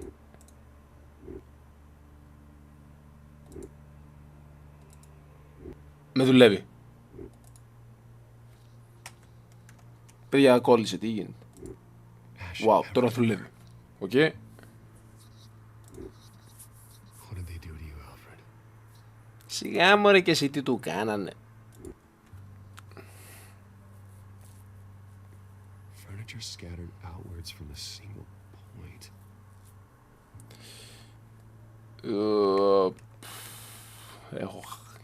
Με δουλεύει. Παιδιά, κόλλησε, τι γίνεται? Wow, τώρα δουλεύει. Οκ. Σιγά μωρέ και εσύ τι του κάνανε. Furniture scattered outwards from a single point.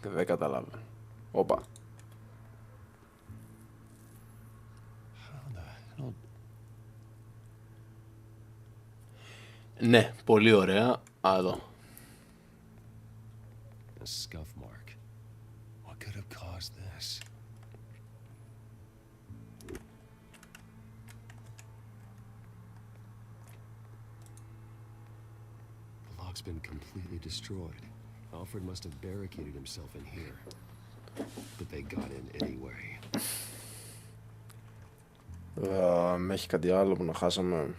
Δεν καταλάβω. Όπα. Ναι, πολύ ωραία. Εδώ. A scuff mark. What could have caused this? The lock's been completely destroyed. Alfred must have barricaded himself in here. But they got in anyway. Έχει κάτι άλλο που να χάσαμε?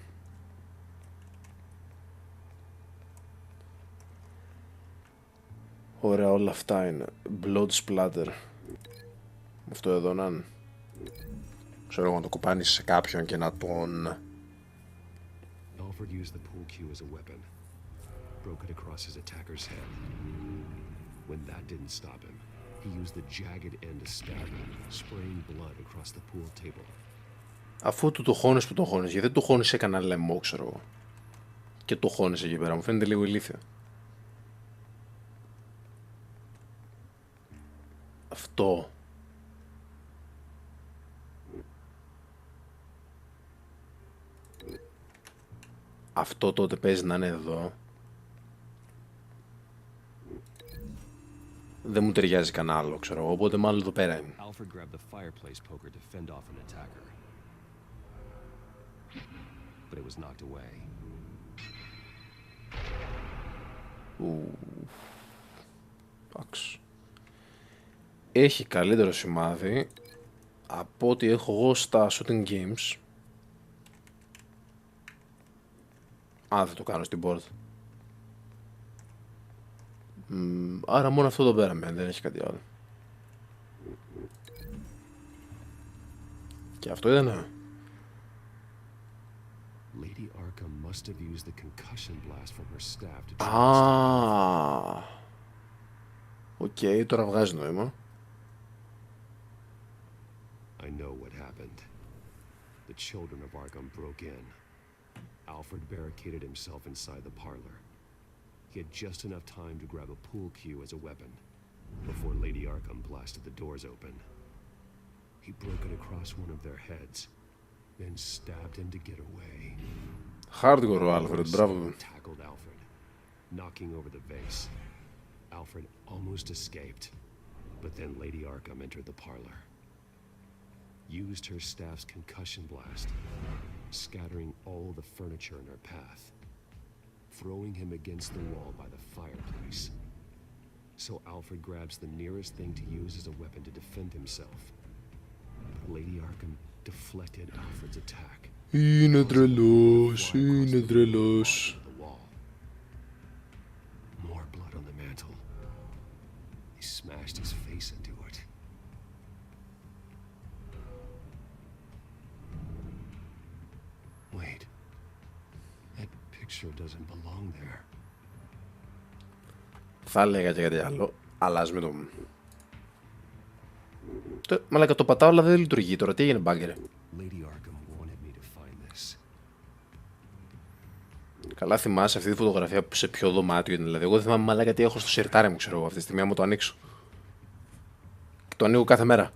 Ωραία, όλα αυτά είναι. Blood splatter. Αυτό εδώ να είναι. Ξέρω εγώ, να το κοπάνεις σε κάποιον και να τον... Alfred used the pool cue as a weapon. Broke it across his attacker's head. When that didn't stop him, he used the jagged end to stab him, spraying blood across the pool table. Αφού του το χώνεις που το χώνεις, γιατί δεν το χώνεις σε κανένα λαιμό, ξέρω εγώ. Και το χώνεις εκεί πέρα, μου φαίνεται λίγο ηλίθιο. Αυτό. Αυτό τότε παίζει να είναι εδώ. Δεν μου ταιριάζει κανένα άλλο, ξέρω εγώ, οπότε μάλλον εδώ πέρα είναι. Alfred grabbed the fireplace poker to fend off an attacker. But it was knocked away. Εντάξει. Έχει καλύτερο σημάδι από ό,τι έχω εγώ στα shooting games. Α, δεν το κάνω στην πόρτα. Άρα μόνο αυτό εδώ πέρα δεν έχει κάτι άλλο. Και αυτό ήταν. Lady Arkham must have used the concussion blast from her staff to Οκ, τώρα βγάζει νόημα. I know what happened. The children of Arkham broke in. Alfred barricaded himself inside the parlor. He had just enough time to grab a pool cue as a weapon before Lady Arkham blasted the doors open. He broke it across one of their heads, then stabbed him to get away. Hardcore ο Alfred, μπράβο. Tackled Alfred, knocking over the vase. Alfred almost escaped, but then Lady Arkham entered the parlor. Used her staff's concussion blast, scattering all the furniture in her path, throwing him against the wall by the fireplace. So Alfred grabs the nearest thing to use as a weapon to defend himself. But Lady Arkham deflected Alfred's attack. Είναι τρελός, είναι τρελός. picture doesn't belong there. Θα έλεγα και κάτι άλλο, αλλά ας μην το... Μαλάκα το πατάω αλλά δεν λειτουργεί τώρα, τι έγινε μπάγκερ. Lady Arkham wanted me to find this. Καλά θυμάσαι αυτή τη φωτογραφία που σε ποιο δωμάτιο είναι, δηλαδή εγώ δεν θυμάμαι μαλάκα τι έχω στο σιρτάρι μου, ξέρω εγώ αυτή τη στιγμή, άμα το ανοίξω. Και το ανοίγω κάθε μέρα.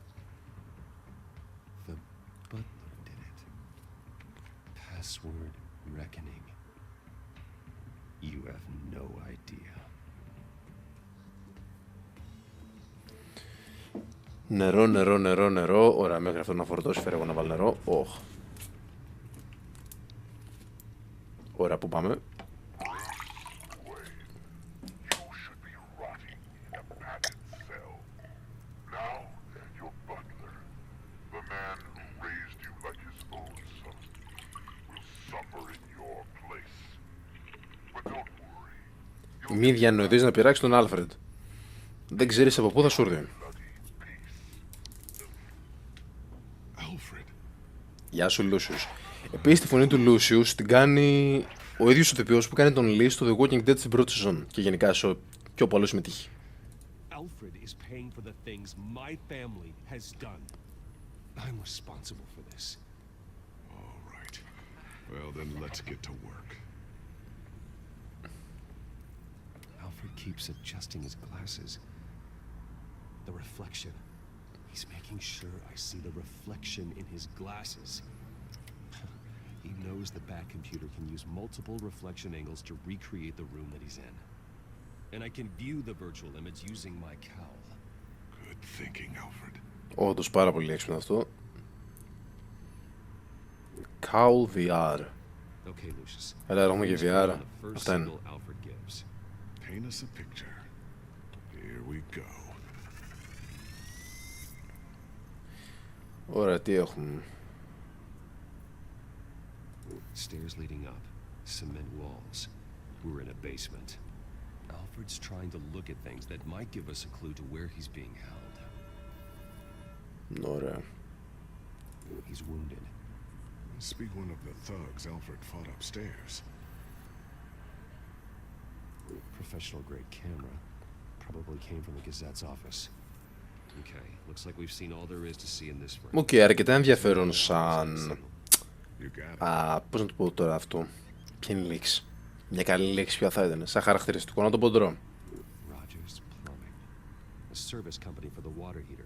The butler did it. Password reckoning. You have no idea. Νερό, νερό, νερό, νερό. Ωραία, μέχρι αυτό να φορτώσει, φέρε εγώ να βάλω νερό. Oh. Ωραία, πού πάμε. Μη διανοηθείς να πειράξει τον Άλφρεντ. Δεν ξέρεις από πού θα σου έρθει. Γεια σου, Λούσιους. Επίσης τη φωνή του Λούσιους την κάνει ο ίδιος ο ηθοποιός που κάνει τον Lee στο The Walking Dead στην πρώτη σεζόν. Και γενικά σε πιο πολλούς συμμετείχε. Alfred is paying for the things my family has done. I'm responsible for this. All right. Well, then let's get to work. Alfred keeps adjusting his glasses. The reflection. He's making sure I see the reflection in his glasses. He knows the back computer can use multiple reflection angles to recreate the room that he's in. And I can view the virtual image using my cowl. Good thinking, Alfred. Όντως πάρα πολύ έξυπνο αυτό. Cowl VR. Okay, Lucius. Έλα, έχουμε και VR. Αυτά είναι. Paint us a picture. Here we go. Ωραία, τι έχουμε. Stairs leading up, cement walls. We're in a basement. Alfred's trying to look at things that might give us a clue to where he's being held. Ωραία. He's wounded. Must be one of the thugs Alfred fought upstairs. Professional grade camera. Probably came from the Gazette's office. Okay, looks like we've seen all there is to see in this frame. Οκ, αρκετά ενδιαφέρον σαν... πώς να το πω τώρα αυτό. Ποια είναι η λέξη. Μια καλή λέξη ποια θα ήταν. Σαν χαρακτηριστικό να το ποντρώ.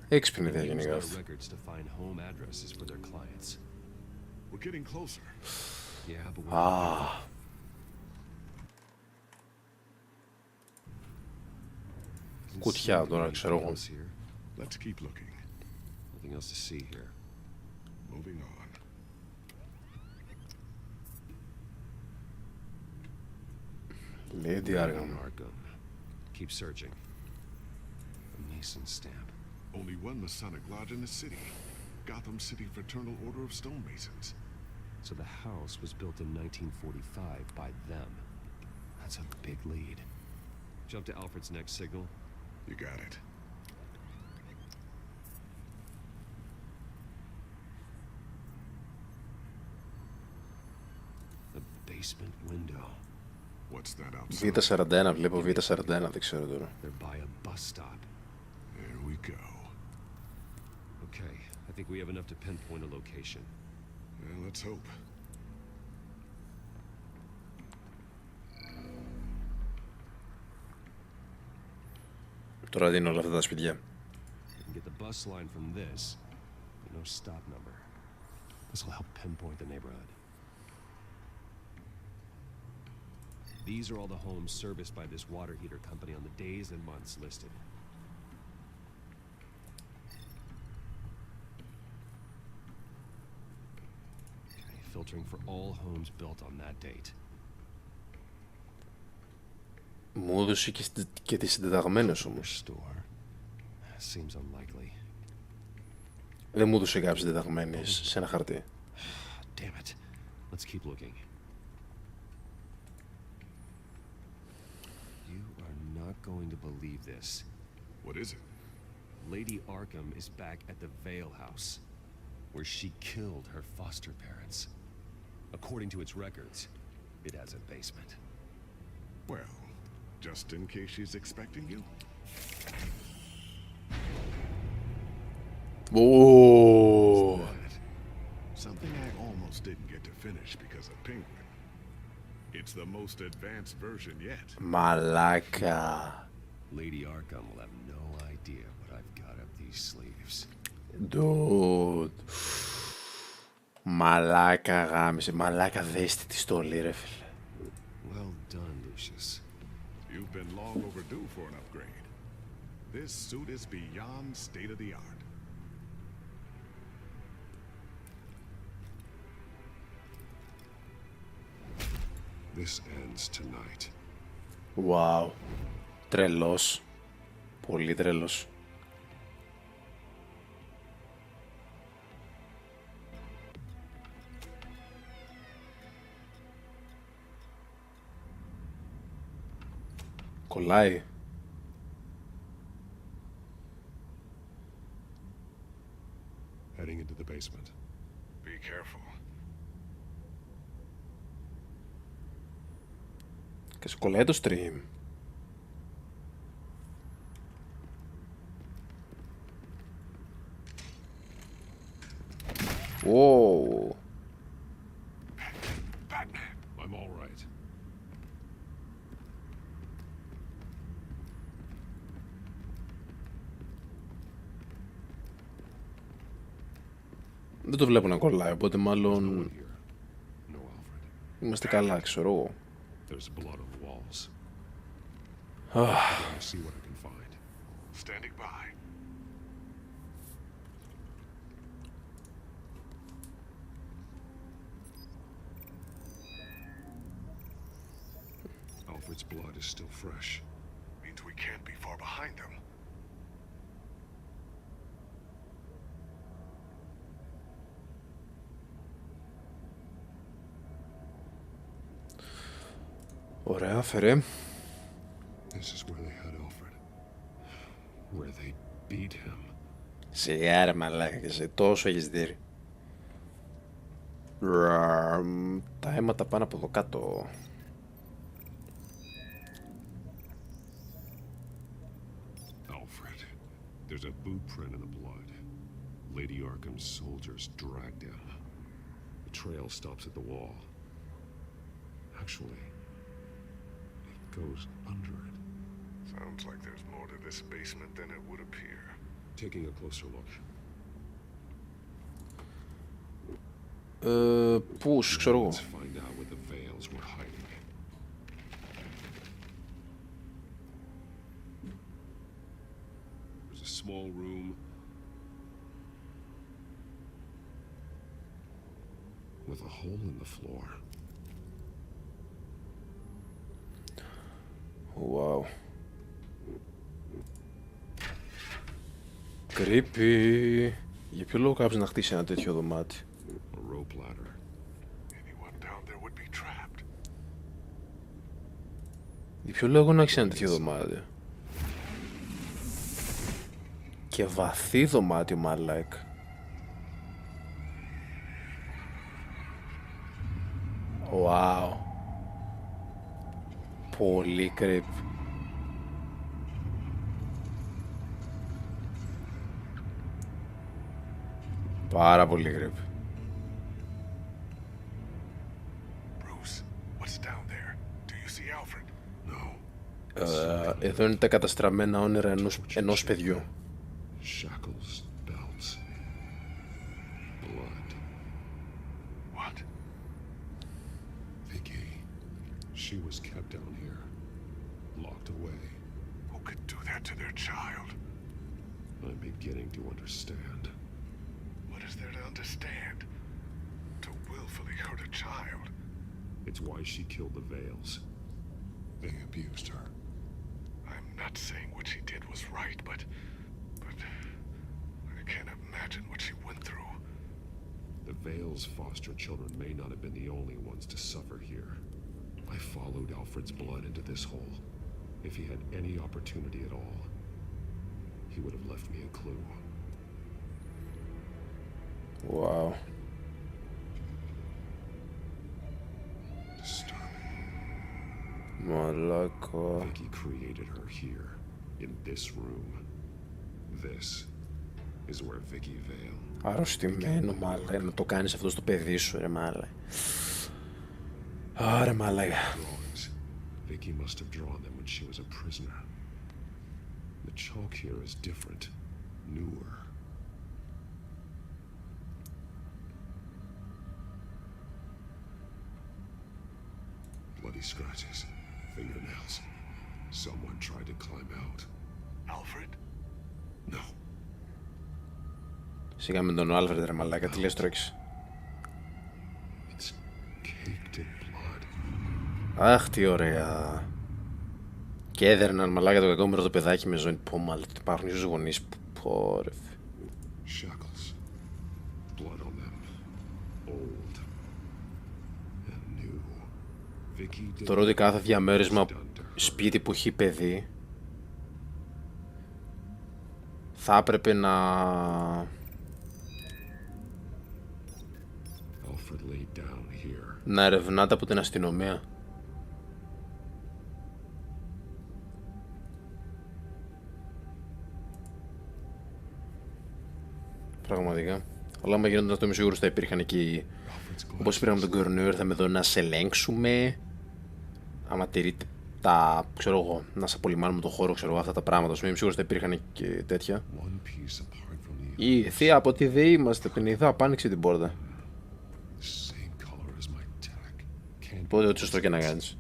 Έξυπνη ιδέα γενικά. Κουτιά τώρα, ξέρω εγώ. Let's keep looking. Nothing else to see here. Moving on. Lady Arkham. Keep searching. A Mason stamp. Only one Masonic lodge in the city. Gotham City Fraternal Order of Stonemasons. So the house was built in 1945 by them. That's a big lead. Jump to Alfred's next signal. You got it. The basement window. What's that outside? Β41, βλέπω Β41, δεν ξέρω τώρα. They're by a bus stop. There we go. Okay, I think we have enough to pinpoint a location. Well, let's hope. Τώρα δίνω όλα αυτά τα σπίτια. You can get the bus line from this, but no stop number. This will help pinpoint the neighborhood. These are all the homes serviced by this water heater company on the days and months listed. Okay, filtering for all homes built on that date. Μου έδωσε και τις συντεταγμένες όμως. Seems unlikely. Δεν μου έδωσε κάποιες συντεταγμένες σε ένα χαρτί. Damn it. Let's keep looking. You are not going to believe this. What is it? Lady Arkham is back at the Vale House, where she killed her foster parents. According to its records, It has a basement. Well, just in case she's expecting you. Ω. Something I almost didn't get to finish because of Penguin. It's the most advanced version yet. Μαλάκα. Lady Arkham will have no idea what I've got up these sleeves. Dude. Μαλάκα γάμισε. Μαλάκα δέστη τη στολή ρε φίλε. Well done, Lucius. You've been long overdue for an upgrade. This suit is beyond state of the art. This ends tonight. Wow. Τρελός. Πολύ τρελός. Κολλάει. Heading into the basement. Be careful. Και σου κολλάει το stream. Wow. I'm all right. Δεν το βλέπω να κολλάει, οπότε μάλλον No Alfred. είμαστε καλά, ξέρω εγώ. There's blood on the walls. Ah. I'll see what I can find. Standing by. Alfred's blood is still fresh. Means we can't be far behind them. Ωραία, φέρε. This is where they had Alfred. Where they beat him. Σιγά ρε μαλάκα και σε τόσο έχεις δει. Τα αίματα πάνω από εδώ κάτω. Alfred. There's a boot print in the blood. Lady Arkham's soldiers dragged him. The trail stops at the wall. Actually, it goes under it. Sounds like there's more to this basement than it would appear. Taking a closer look. Πού, ξέρω εγώ. Let's find out where the Veils were hiding. There's a small room with a hole in the floor. Wow. Creepy. Για ποιο λόγο κάποιος να χτίσει ένα τέτοιο δωμάτι. A rope ladder. Anyone down there would be trapped. Για ποιο λόγο να έχεις ένα τέτοιο δωμάτι. Και βαθύ δωμάτιο, μαλάκ. Wow. Πολύ creepy. Πάρα πολύ creepy. Bruce, what's down there? Do you see Alfred? No. Εδώ είναι τα καταστραμμένα όνειρα ενός παιδιού. Shackles, belts, blood. What? Vicky. She was kept down here, locked away. Who could do that to their child? I'm beginning to understand. What is there to understand? To willfully hurt a child? It's why she killed the Veils. They abused her. I'm not saying what she did was right, but I can't imagine what she went through. The Veils' foster children may not have been the only ones to suffer here. I followed Alfred's blood into this hole. If he had any opportunity at all, he would have left me a clue. Wow. Disturbing. Μαλάκα. Vicky created her here, in this room. This is where Vicky Vale. Αρρωστημένο, μάλακα, να το κάνεις αυτό στο παιδί σου, ρε μάλακα. Άρα, μάλακα. Vicky must have drawn them when she was a prisoner. The chalk here is different, newer. Bloody scratches, fingernails. Someone tried to climb out. Alfred? No. Σιγά με τον Άλφρεντ, ρε μαλάκα, τι λες τρώξεις. It's caked in blood. Αχ, τι ωραία. Και έδερναν μαλάκα το κακόμερο το παιδάκι με ζώνη. Πω μάλλον, υπάρχουν ίσως γονείς. Πω ρε. Shackles. Blood on them. Old. And new. Vicky did Τώρα ότι κάθε διαμέρισμα σπίτι που έχει παιδί θα έπρεπε να ερευνάται από την αστυνομία. Πραγματικά. Αλλά άμα γίνονταν αυτό, είμαι σίγουρος θα υπήρχαν εκεί. Όπως πήραμε τον κορονοϊό, ήρθαμε εδώ να σε ελέγξουμε. Άμα τηρείτε τα, ξέρω εγώ, να σε απολυμάνουμε το χώρο, ξέρω εγώ, αυτά τα πράγματα. Είμαι σίγουρος θα υπήρχαν και τέτοια. Η θεία από τη ΔΕΗ είμαστε, πενιδά, απάνοιξε την πόρτα. Πότε ό,τι σωστό και να κάνεις.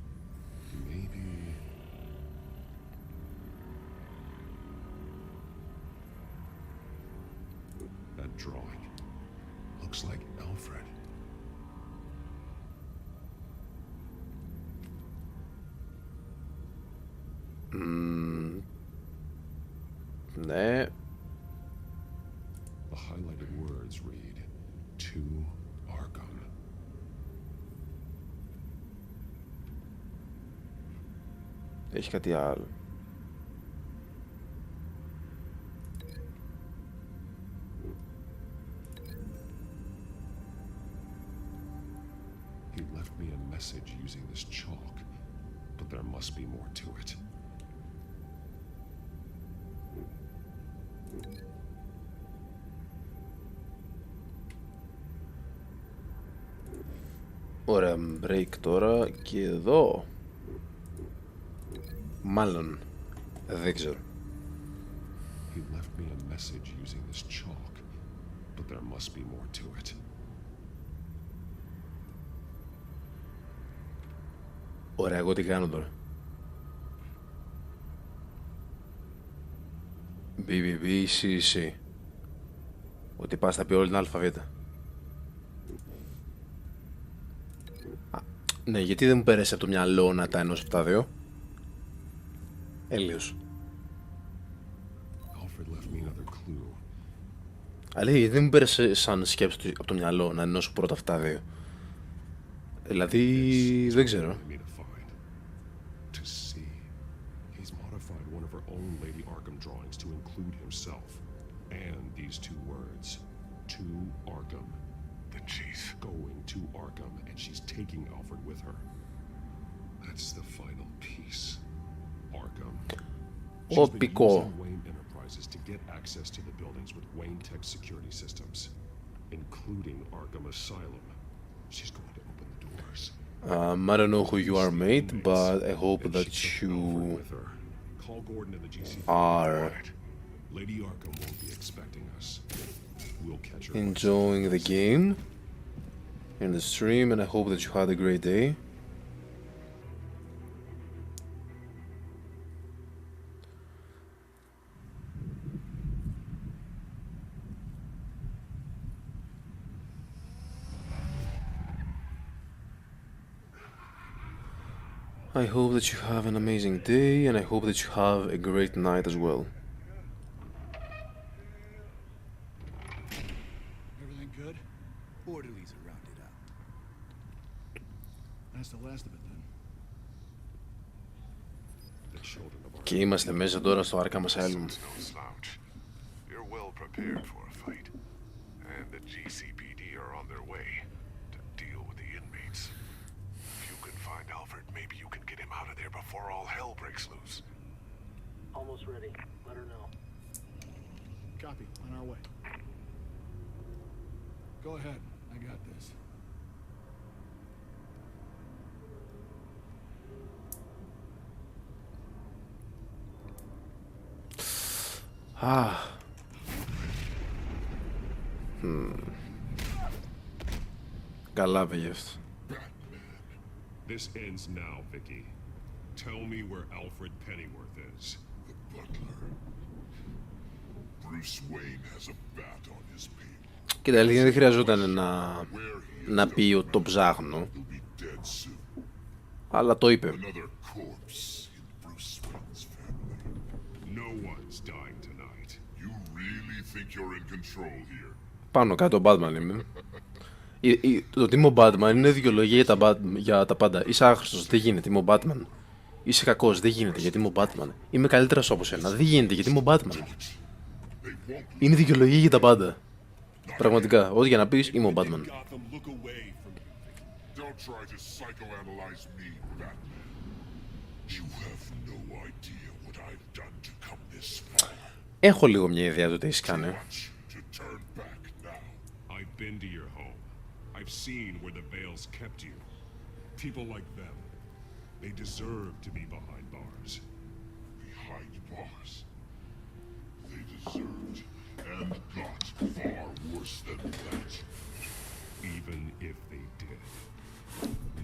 Ναι. The highlighted words read, "To Arkham." Έχει κάτι άλλο. He left me a message using this chalk, but there must be more to it. Ωραία, break τώρα και εδώ. Μάλλον, δεν ξέρω. He left me a message using this chalk, but there must be more to it. Ωραία, εγώ τι κάνω τώρα. BBB, CC. Ότι πας θα πει όλη την αλφαβήτα. Ναι, γιατί δεν μου πέρασε από το μυαλό να τα ενώσω αυτά τα δύο. Έλεος. Αλλά δεν μου πέρασε σαν σκέψη από το μυαλό να ενώσω πρώτα αυτά τα δύο. Δηλαδή, δεν ξέρω. And these two words, to Arkham. Then she's going to Arkham, and she's taking Alfred with her. That's the final piece. Arkham. She's been using Wayne Enterprises to get access to the buildings with Wayne Tech security systems, including Arkham Asylum. She's going to open the doors. I don't know who you are, mate, but I hope that you are Lady Arkham won't be expecting us. We'll catch her. Enjoying the game in the stream, and I hope that you had a great day. I hope that you have an amazing day, and I hope that you have a great night as well. Orderlies are rounded up. That's the last of it then. Και είμαστε μέσα τώρα στο Arkham Asylum. You're well prepared for a fight, and the GCPD are on their way to deal with the inmates. If you can find Alfred, maybe you can get him out of there before before all hell breaks loose. Almost ready. Let her know. Copy. On our way. Go ahead. I got this. Καλά πήγε αυτό. This ends now, Vicky. Tell me where Alfred Pennyworth is. The butler. Bruce Wayne has a bat on his people. Κοίτα, αλήθεια δεν χρειαζόταν να πει ότι το ψάχνω. He'll be dead soon. Αλλά το είπε. Another corpse in Bruce Wayne's family. No one's dying tonight. You really think you're in control here? Πάνω κάτω ο Batman είμαι. Το ότι είμαι ο Batman είναι δικαιολογία για τα πάντα. Είσαι άχρηστος, δεν γίνεται, είμαι ο Batman. Είσαι κακός, δεν γίνεται, γιατί είμαι ο Batman. Είμαι καλύτερος από σένα, δεν γίνεται, γιατί είμαι ο Batman. Είναι δικαιολογία για τα πάντα. Πραγματικά, ό,τι για να πεις, είμαι ο Batman. Gotham, look away from me. Don't try to psychoanalyze me, Batman. You have no idea what I've done to come this far. Έχω λίγο μια ιδέα του τι έχεις κάνει. To turn back now. I've been to your home. I've seen where the Veils kept you. People like them, they deserve to be behind bars. Behind bars. They deserved and got far worse than that. Even if they did,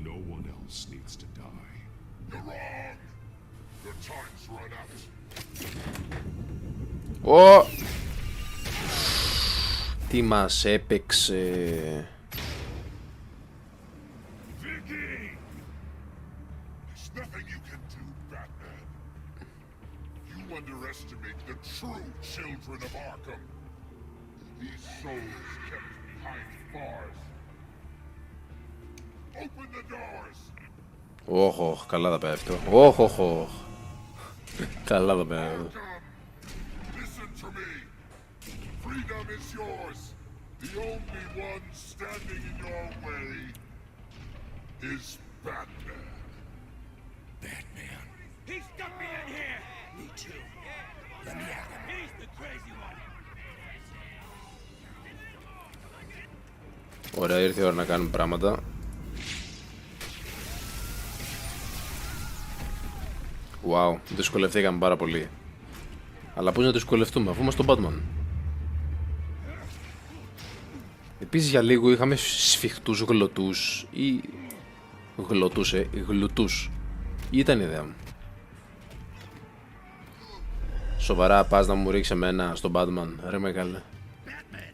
no one else needs to die. You're wrong. Your time's run out. Ω! Τι μας έπαιξε. Vicky! There's nothing you can do, Batman. You underestimate the true children of Arkham. These souls kept behind bars. Open the doors! Όχ, όχ, καλά θα πάει αυτό. Όχ, όχ, όχ. Καλά θα πάει αυτό. Listen to me. Freedom is yours. The only one standing in your way is Batman. Batman. He stuck me in here! Me too. Let me at him. He's the crazy one. Ωραία, ήρθε η ώρα να κάνουμε πράγματα. Wow, δυσκολευτήκαμε πάρα πολύ. Αλλά πώς να δυσκολευτούμε αφού είμαστε τον Batman. Επίσης για λίγο είχαμε σφιχτούς γλωτούς ή γλουτούς. Ή ήταν ιδέα μου. Σοβαρά πας να μου ρίξει εμένα στον Batman, ρε μεγάλε. Batman!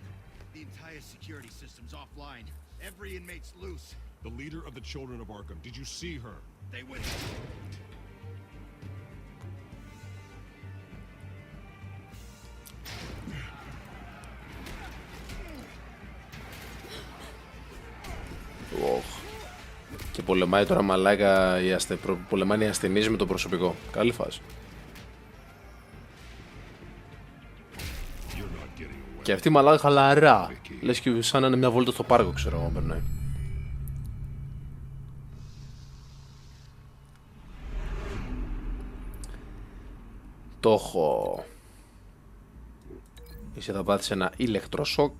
The entire security system's offline. Every inmate's loose. The leader of the children of Arkham, did you see her? They went... Και πολεμάει τώρα μαλάκα πολεμάνε οι ασθενείς με το προσωπικό. Καλή φάση. Και αυτή μαλάκα χαλαρά. Λες και σαν να είναι μια βόλτα στο πάρκο, ξέρω εγώ, περνάει. Το έχω. Εσύ θα πάθεις ένα ηλεκτροσόκ.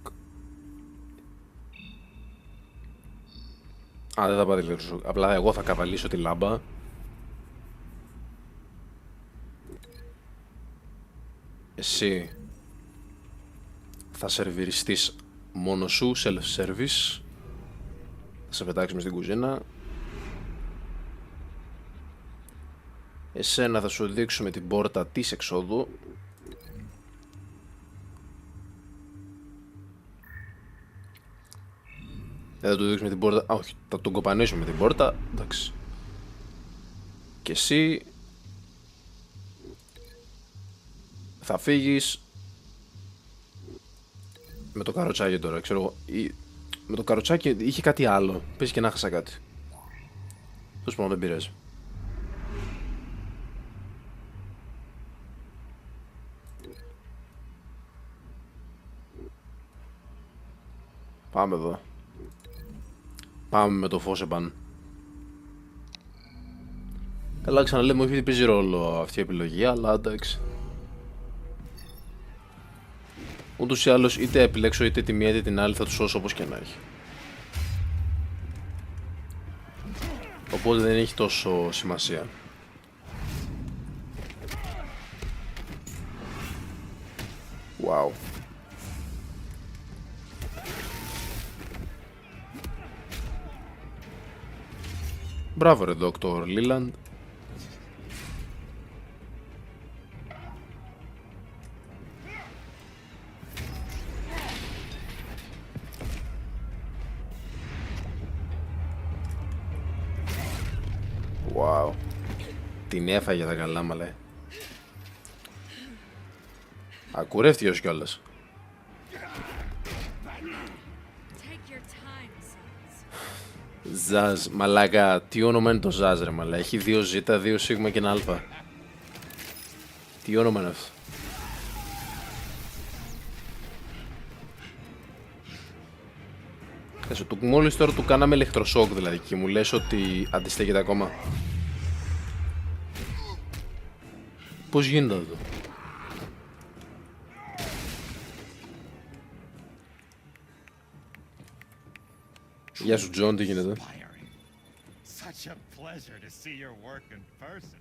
Α, δεν θα πάθει ηλεκτροσόκ. Απλά εγώ θα καβαλήσω τη λάμπα. Εσύ θα σερβιριστείς μόνος σου, self-service. Θα σε πετάξουμε στην κουζίνα. Εσένα θα σου δείξουμε την πόρτα της εξόδου. Δεν θα του δείξουμε την πόρτα. Α, όχι, θα τον κοπανίσουμε με την πόρτα. Εντάξει. Και εσύ θα φύγεις με το καροτσάκι τώρα, ξέρω εγώ. Με το καροτσάκι είχε κάτι άλλο. Πες και να χάσα κάτι. Πώς πω, δεν πειράζει. Πάμε εδώ. Πάμε με το φως επάνω. Καλά, ξαναλέμε, όχι ότι παίζει ρόλο αυτή η επιλογή, αλλά εντάξει. Ούτως ή άλλως, είτε επιλέξω είτε τη μία είτε την άλλη, θα τους σώσω όπως και να έχει. Οπότε δεν έχει τόσο σημασία. Wow. Μπράβο ρε Δόκτωρ Λίλαντ. Wow. Την έφαγε τα καλά μα λέει. Ακούρευτηκε κιόλας. Ζαζ, μαλάκα, τι όνομα είναι το Ζαζ ρε μαλάκα. Έχει 2 Ζ, 2 Σ και ένα Α. Τι όνομα είναι αυτό? Μόλις τώρα του κάναμε ηλεκτροσόκ δηλαδή και μου λες ότι αντιστέκεται ακόμα. Πώς γίνεται αυτό? Γεια σου Τζον, τι γίνεται? Such a pleasure to see your work in person.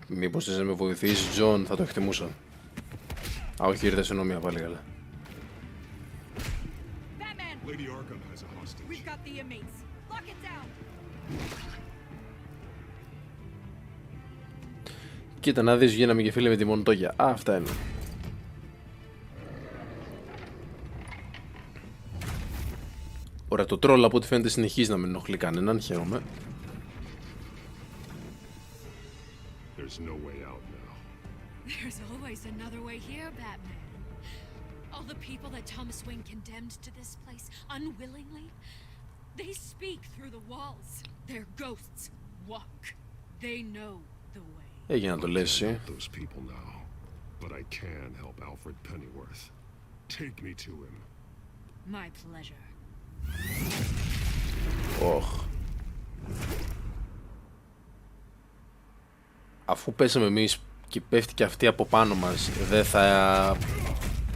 Μήπως θες να με βοηθήσεις Τζον, θα το εκτιμούσα. Α, όχι, ήρθε συνομία πάλι καλά. Lady Arkham has a hostage. We've got the inmates. Lock it down. Κοίτα να δεις, γίναμε και φίλοι με τη Μοντόγια. Α, αυτά είναι. Ωραία, το τρόλ από ό,τι φαίνεται συνεχίζει να μην ενοχλεί κανέναν, χαίρομαι. There's no way out now. There's always another way here, Batman. All the people that Thomas Wayne condemned to this place unwillingly, they speak through the walls. Their ghosts walk. They know the way. Έγινε να το λες εσύ. Those people now, but I can help Alfred Pennyworth. Take me to him. My pleasure. Οχ. Αφού πέσαμε εμείς και πέφτει και αυτή από πάνω μας, δεν θα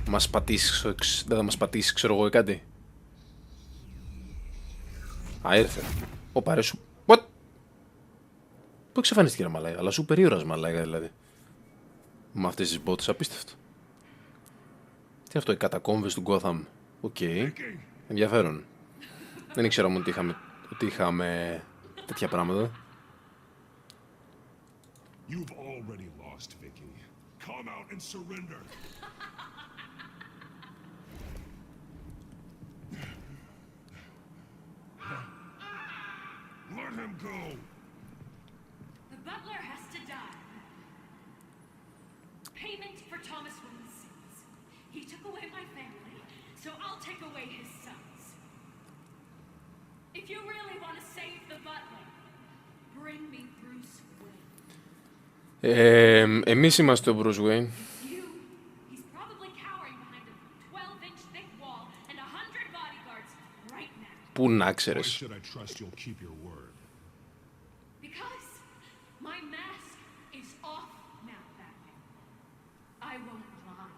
μας πατήσει, δεν θα μας πατήσει ξέρω εγώ κάτι? Α, ήρθε. Ο παρέσου. What? Πού εξαφανίστηκε ρε μαλάκα? Αλλά σου περίωρας μαλάκα δηλαδή. Με αυτές τις μπότες, απίστευτο. Τι είναι αυτό, οι κατακόμβες του Gotham? Οκ. Ενδιαφέρον. Δεν ήξερα μόνο ότι είχαμε τέτοια πράγματα. You've already lost, Vicky. Come out and surrender. Let him go. The butler has to die. Payment for Thomas Wayne's sins. He took away my family, so I'll take away his sons. If you really want to save the butler, bring me Bruce Wayne. Εμείς είμαστε ο Bruce Wayne. He's probably cowering behind a 12-inch thick wall and 100 bodyguards right now. Πού να Why ξέρεις? should I trust you'll keep your word? Because my mask is off now, Batman. I won't lie.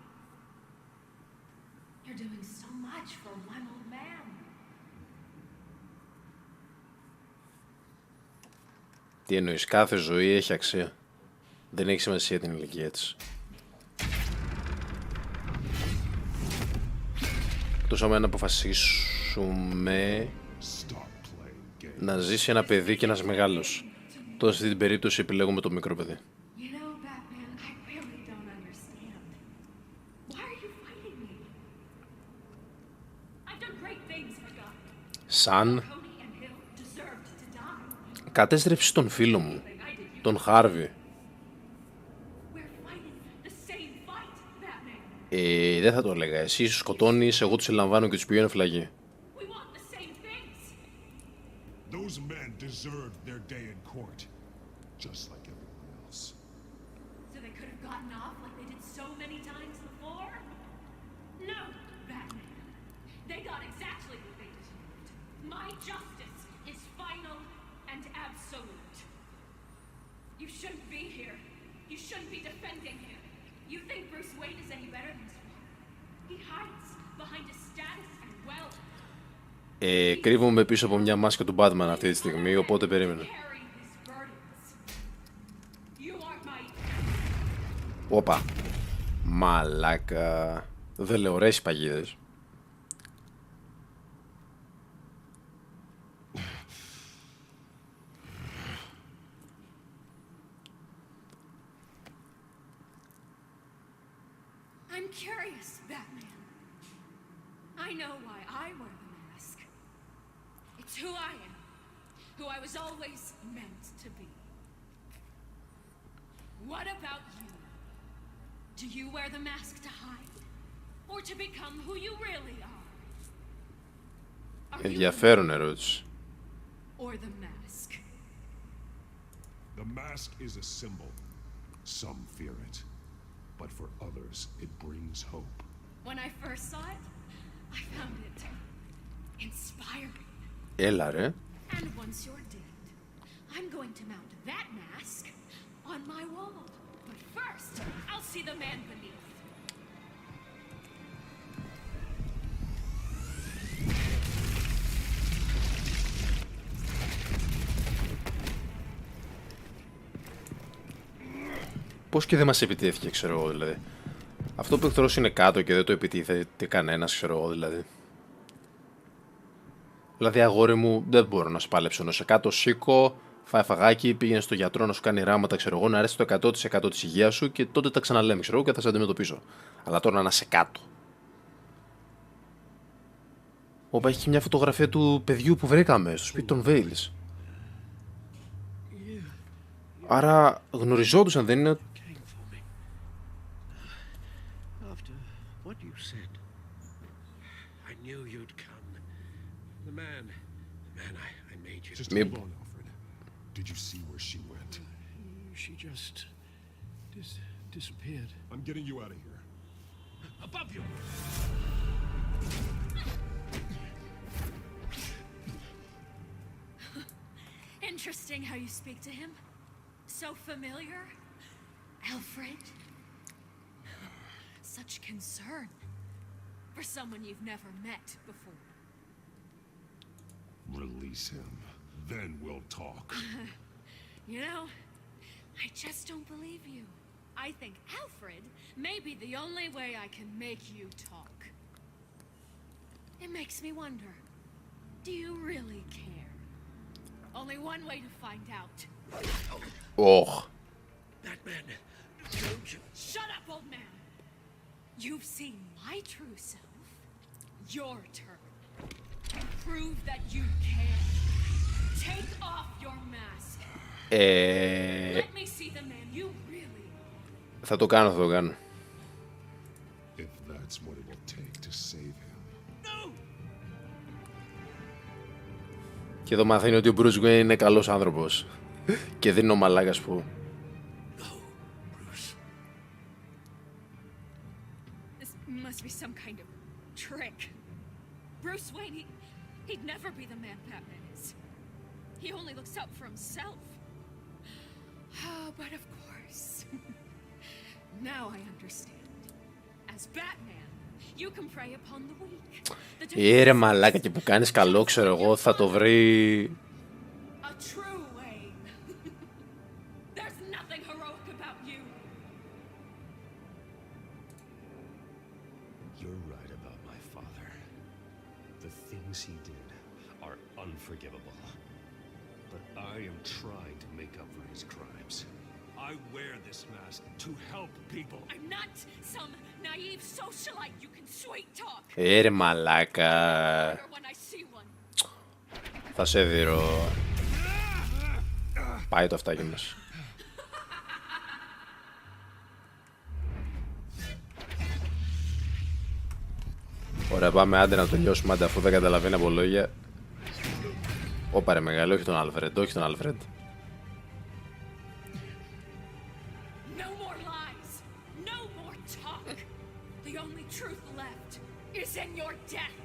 You're doing so much for one old man. Τι εννοείς? Κάθε ζωή έχει αξία. Δεν έχει σημασία την ηλικία της. Εκτός άμα να αποφασίσουμε να ζήσει ένα παιδί και ένας μεγάλος. Τότε σε αυτή την περίπτωση επιλέγουμε το μικρό παιδί. You know, Batman, I really don't understand. Why are you fighting me? I've done great things for Gotham. Σαν Cody and Hill deserved to die. κατέστρεψε τον φίλο μου, τον Χάρβι. Δεν θα το έλεγα. Εσύ τους σκοτώνεις, εγώ τους ελαμβάνω και τους πηγαίνω φυλακή. Those men deserved their day in court, just like everyone else. So they could have gotten off like they did so many times before? No, Batman. They got exactly what they deserved. My My justice is final and absolute. You shouldn't be here. You shouldn't be defending him. You think Bruce Wayne is any better than his father? He hides behind his status and wealth. Κρύβομαι πίσω από μια μάσκα του Batman αυτή τη στιγμή, οπότε περίμενε. Όπα. Μαλάκα. Δεν λέω ωραίες παγίδες. I'm curious, Batman. I know why I wear the mask. It's who I am. Who I was always meant to be. What about you? Do you wear the mask to hide? Or to become who you really are? Ενδιαφέρον ερώτηση. Or the mask? The mask is a symbol. Some fear it. But for others, it brings hope. When I first saw it, I found it inspiring. Έλα ρε. And once you're dead, I'm going to mount that mask on my wall. But first, I'll see the man beneath. Πώς και δεν μας επιτέθηκε, ξέρω εγώ, δηλαδή. Αυτό που εχθρός είναι κάτω και δεν το επιτίθεται κανένας, ξέρω εγώ, δηλαδή. Δηλαδή, αγόρι μου, δεν μπορώ να σπάλεψω. Να σε κάτω, σήκω, φάει φαγάκι, πήγαινε στο γιατρό να σου κάνει ράματα, ξέρω εγώ, να αρέσει το 100% της υγείας σου και τότε τα ξαναλέμε, ξέρω εγώ, και θα σε αντιμετωπίσω. Αλλά τώρα να σε κάτω. Όπα, έχει και μια φωτογραφία του παιδιού που βρήκαμε στο σπίτι των Βέιλς. Άρα γνωριζόντουσαν, δεν είναι? After what you said, I knew you'd come. The man I made you. Just hold on, Alfred. Did you see where she went? She just disappeared. I'm getting you out of here. Above you! Interesting how you speak to him. So familiar. Alfred. Such concern for someone you've never met before. Release him. Then we'll talk. You know, I just don't believe you. I think Alfred may be the only way I can make you talk. It makes me wonder, do you really care? Only one way to find out. Oh. Batman, don't you... Shut up, old man! You've seen my true self. Your turn. Prove that you care. Take off your mask. Let me see the man you really are. Θα το κάνω, θα το κάνω. If that's what it will take to save him. No! Και εδώ μαθαίνει ότι ο Bruce Wayne είναι καλός άνθρωπος. Και δεν είναι ο μαλάκας που... This must be some kind of trick. Bruce Wayne, he'd never be the man Batman is. He only looks out for himself. But of course. Now I understand. As Batman, you can prey upon the weak. Ρε μαλάκα, και που κάνεις καλό, ξέρω εγώ, θα το βρει... A true Wayne. There's nothing heroic about you. You're right about my father. The things he did are unforgivable. But I am trying to make up for his crimes. I wear this mask to help people. I'm not some naive socialite you can sweet talk. Ρε μαλάκα. When I see one. Θα σε δειρώ. Πάει το αυτάκι μας. Ωραία, πάμε άντε να το λιώσουμε, άντε, αφού δεν καταλαβαίνει από λόγια. Όπα ρε μεγάλο, όχι τον Άλφρεντ, όχι τον Άλφρεντ. No more lies. No more talk. The only truth left is in your death.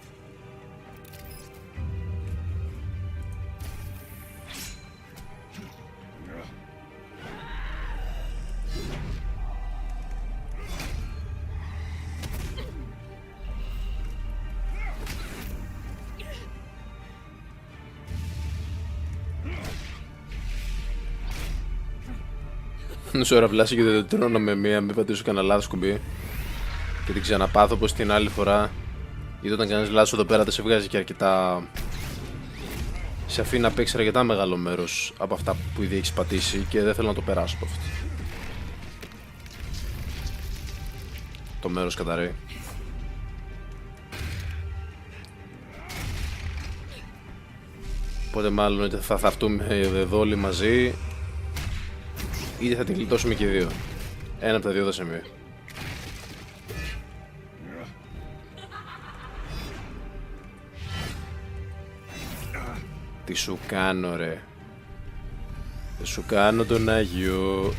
Σου αεραπλάσει και δεν τρώνω με μία, μην πατήσω κανένα λάθος κουμπί. Και την ξαναπάθω πως την άλλη φορά. Γιατί όταν κάνεις λάθος εδώ πέρα δεν σε βγάζει και αρκετά. Σε αφήνει να παίξει αρκετά μεγάλο μέρος από αυτά που ήδη έχεις πατήσει και δεν θέλω να το περάσω από αυτό. Το μέρος καταραίει. Οπότε μάλλον είτε θα θαυτούμε εδώ όλοι μαζί, είτε θα τη γλιτώσουμε και οι δύο. Ένα από τα δύο θα συμβεί. Τι σου κάνω ρε. Δεν σου κάνω τον Άγιο.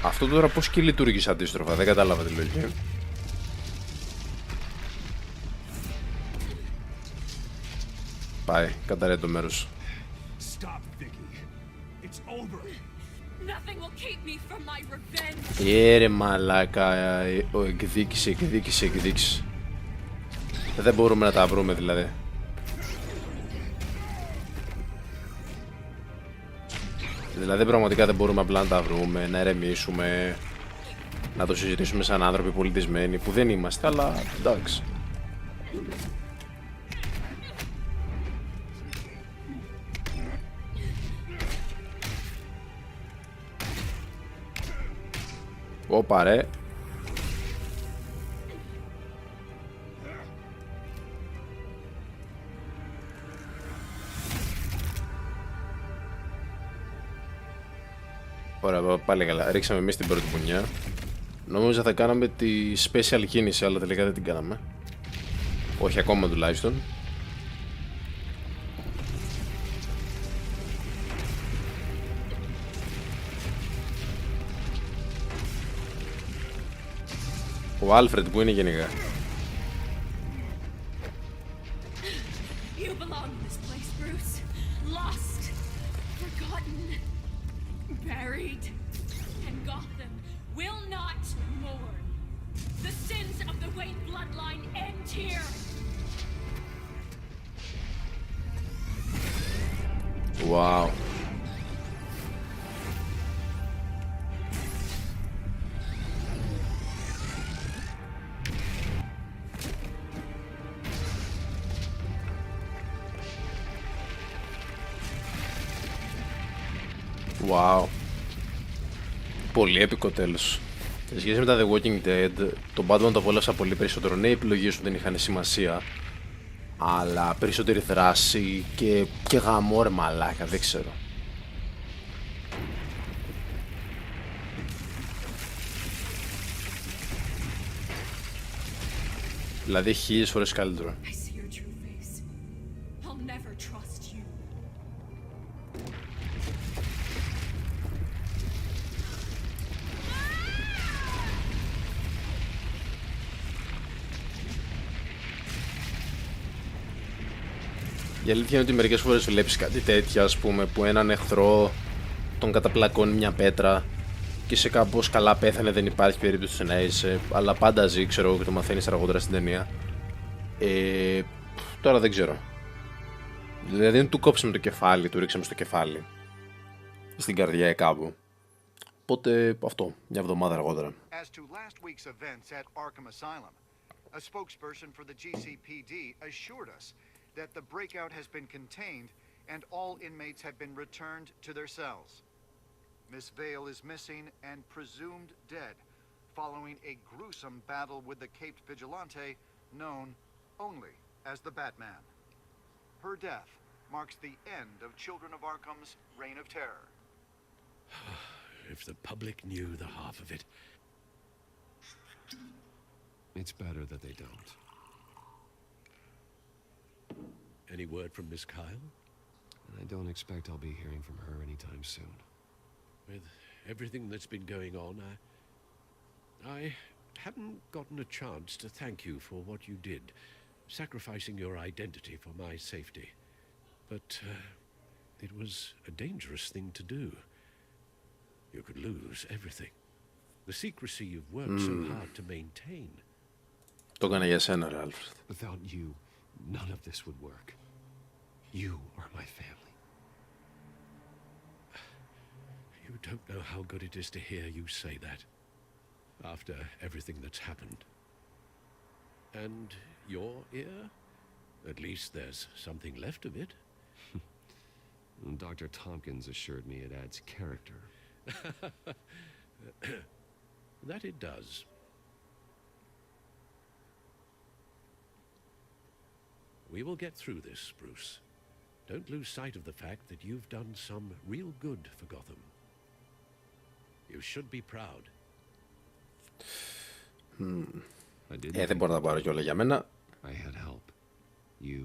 Αυτό τώρα πώς και λειτουργήσε αντίστροφα, δεν κατάλαβα τη λογική. Πάει, καταραίει το μέρος. Ρε μαλάκα, εκδίκηση. Δεν μπορούμε να τα βρούμε δηλαδή. Δηλαδή πραγματικά δεν μπορούμε απλά να τα βρούμε, να ερεμήσουμε, να το συζητήσουμε σαν άνθρωποι πολιτισμένοι που δεν είμαστε, αλλά εντάξει. Όπα ρε. Ωραία, πάλι καλά. Ρίξαμε εμείς την πρώτη πουνιά. Νόμιζα θα κάναμε τη special κίνηση, αλλά τελικά δεν την κάναμε. Όχι ακόμα τουλάχιστον. Ο Άλφρεντ που είναι γενικά. You belong in this place, Bruce. Lost, forgotten, buried, and Gotham will not mourn. The sins of the Wayne bloodline end here. Wow. Wow. Πολύ έπικο τέλος. Σε σχέση με τα The Walking Dead, τον Batman το απόλαυσα πολύ περισσότερο. Ναι, οι επιλογές σου δεν είχαν σημασία, αλλά περισσότερη δράση και γαμό ρε μαλάκα, δεν ξέρω. Δηλαδή 1000 φορές καλύτερο. I see your true face. I'll never trust you. Η αλήθεια είναι ότι μερικές φορές βλέπεις κάτι τέτοιο, ας πούμε, που έναν εχθρό τον καταπλακώνει μια πέτρα και σε κάπως καλά πέθανε, δεν υπάρχει περίπτωση να είσαι, αλλά πάντα ζει, ξέρω, και το μαθαίνεις αργότερα στην ταινία. Τώρα δεν ξέρω. Δηλαδή δεν του κόψαμε το κεφάλι, του ρίξαμε στο κεφάλι. Στην καρδιά ή κάπου. Οπότε αυτό, μια εβδομάδα αργότερα. As to last week's events at Arkham Asylum, a spokesperson for the GCPD assured us that the breakout has been contained and all inmates have been returned to their cells. Miss Vale is missing and presumed dead following a gruesome battle with the caped vigilante known only as the Batman. Her death marks the end of Children of Arkham's reign of terror. If the public knew the half of it. It's better that they don't. Any word from Miss Kyle? I don't expect I'll be hearing from her anytime soon. With everything that's been going on, I haven't gotten a chance to thank you for what you did, sacrificing your identity for my safety. But it was a dangerous thing to do. You could lose everything. The secrecy you've worked so hard to maintain. Το έκανα για σένα, ρε Άλφρεντ. Without you, none of this would work. You are my family. don't know how good it is to hear you say that, after everything that's happened. And your ear? At least there's something left of it. Dr. Tompkins assured me it adds character. That it does. We will get through this, Bruce. Don't lose sight of the fact that you've done some real good for Gotham. You should be proud. Δεν μπορώ να πάρω κιόλα για μένα. I had help. You,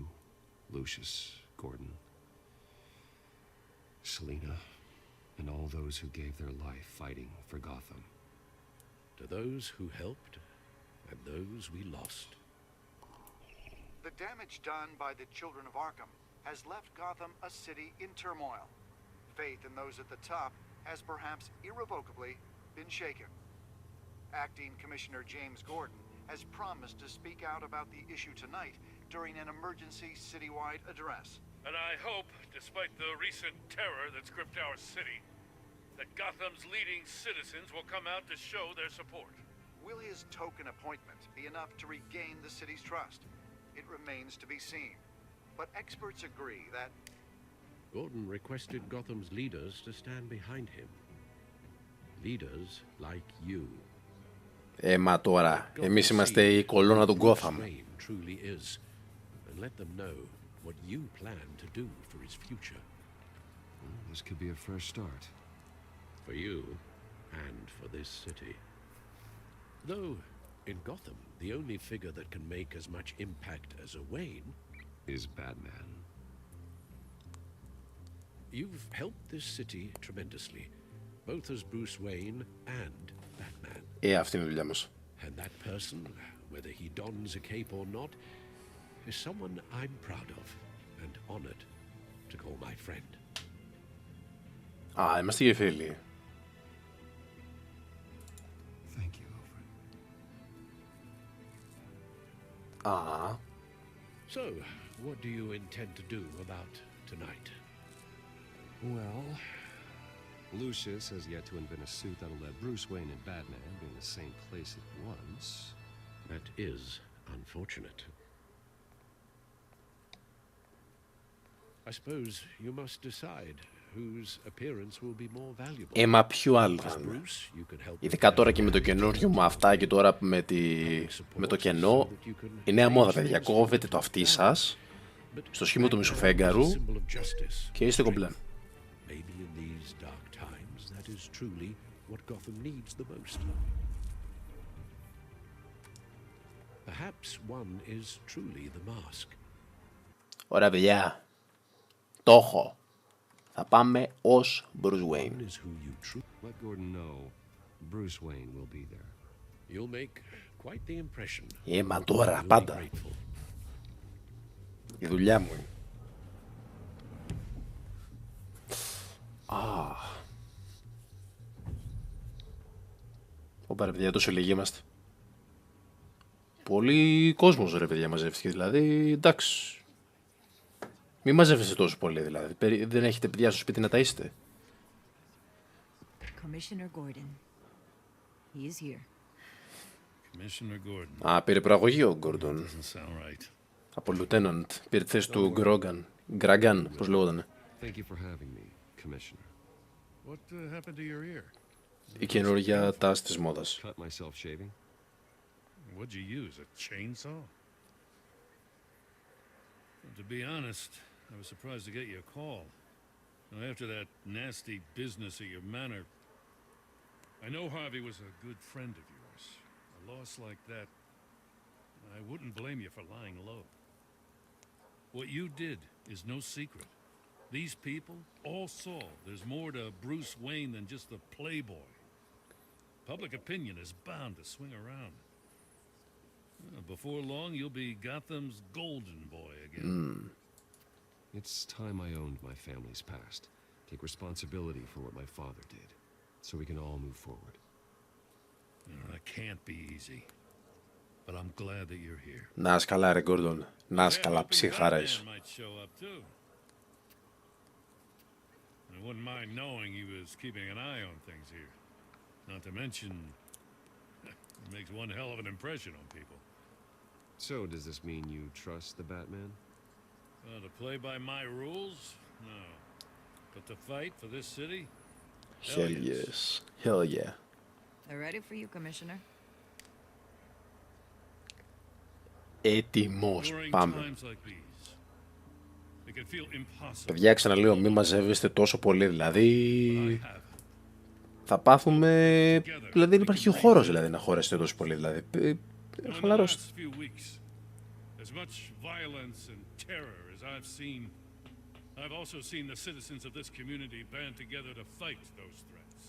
Lucius, Gordon, Selina, and all those who gave their life fighting for Gotham. To those who helped and those we lost. The damage done by the children of Arkham has left Gotham a city in turmoil. Faith in those at the top has perhaps irrevocably been shaken. Acting Commissioner James Gordon has promised to speak out about the issue tonight during an emergency citywide address. And I hope, despite the recent terror that's gripped our city, that Gotham's leading citizens will come out to show their support. Will his token appointment be enough to regain the city's trust? It remains to be seen. But experts agree that Gordon requested Gotham's leaders to stand behind him. Leaders like you. Μα τώρα, εμείς είμαστε η κολόνα του Gotham. Truly is, and let them know what you plan to do for his future. This could be a fresh start. For you, and for this city. Though, in Gotham, the only figure that can make as much impact as a Wayne is Batman. You've helped this city tremendously, both as Bruce Wayne and Batman. Αυτή είναι η δουλειά μας. And that person, whether he dons a cape or not, is someone I'm proud of and honored to call my friend. Είμαστε και φίλοι. Thank you, Alfred. So, what do you intend to do about tonight? Well, Lucius has yet to invent a suit that'll let Bruce Wayne and Batman be in the same place at once. That is unfortunate. I suppose you must decide whose appearance will be more valuable. Μα ποιο άλλο θα είναι. Ειδικά τώρα και με το καινούριο μου αυτά και τώρα με το κενό. Η νέα μόδα, παιδιά. Κόβετε το αυτί σας στο σχήμα του μισοφέγγαρου και είστε κομπλέ. Ωραία, παιδιά. Το έχω. Θα πάμε ως Bruce Wayne. Let Gordon know Bruce Wayne will be there. You'll make quite the impression. Μα τώρα, πάντα. Η δουλειά μου είναι. Ωπα ρε παιδιά, τόσο λίγοι είμαστε. Πολύ κόσμος ρε παιδιά μαζεύτηκε, δηλαδή, εντάξει. Μη μαζεύεστε τόσο πολύ, δηλαδή. Δεν έχετε παιδιά στο σπίτι να ταΐσετε. Commissioner Gordon. He is here. Commissioner Gordon. Πήρε προαγωγείο ο Gordon. Right. Από Lieutenant. Πήρε τη θέση του Γκραγκάν, πώς λέγονταν. Thank you for having me, Commissioner. What happened to your ear? Η καινούργια τάση της μόδας. Cut myself shaving. What'd you use? A chainsaw? To be honest, I was surprised to get your call. Now, after that nasty business at your manor, I know Harvey was a good friend of yours. A loss like that, I wouldn't blame you for lying low. What you did is no secret. These people all saw there's more to Bruce Wayne than just the playboy. Public opinion is bound to swing around. Before long, you'll be Gotham's golden boy again. It's time I owned my family's past. Take responsibility for what my father did, so we can all move forward. That can't be easy, but I'm glad that you're here. Να σκαλά ρε Gordon. Να σκαλά ψυχαρές. wouldn't mind knowing he was keeping an eye on things here. Not to mention, it makes one hell of an impression on people. So, does this mean you trust the Batman? To play by my rules? No. But to fight for this city? Hell yes. Hell yeah. They're ready for you, Commissioner. Έτοιμος. During Πάμε. times like these, it can feel impossible. Παιδιά, ξαναλέω, μη μαζεύεστε τόσο πολύ, δηλαδή... Θα πάθουμε... Δηλαδή δεν υπάρχει χώρος δηλαδή, να χωρέσετε τόσο πολύ, δηλαδή. Χαλαρώστε. As much violence and terror as I've seen, I've also seen the citizens of this community band together to fight those threats.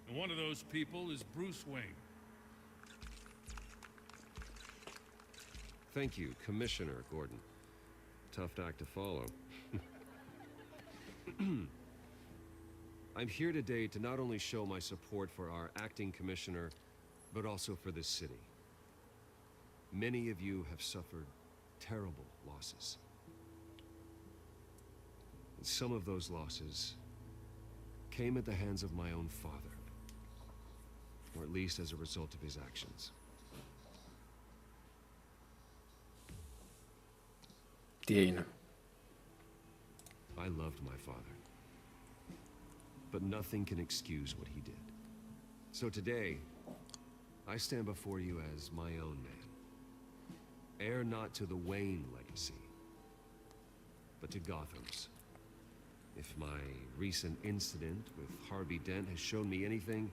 And one of those people is Bruce Wayne. Thank you, Commissioner Gordon. Tough act to follow. I'm here today to not only show my support for our acting commissioner, but also for this city. Many of you have suffered terrible losses. And some of those losses came at the hands of my own father, or at least as a result of his actions. Τι έγινε? I loved my father, but nothing can excuse what he did. So today, I stand before you as my own man, heir not to the Wayne legacy, but to Gotham's. If my recent incident with Harvey Dent has shown me anything,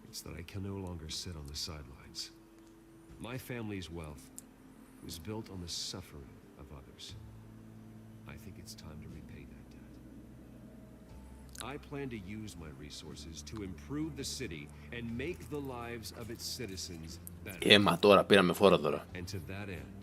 it's that I can no longer sit on the sidelines. My family's wealth was built on the suffering of others. I think it's time to repay that debt. I plan to use my resources to improve the city and make the lives of its citizens better. Μα τώρα πήραμε φόρο τώρα. And to that end,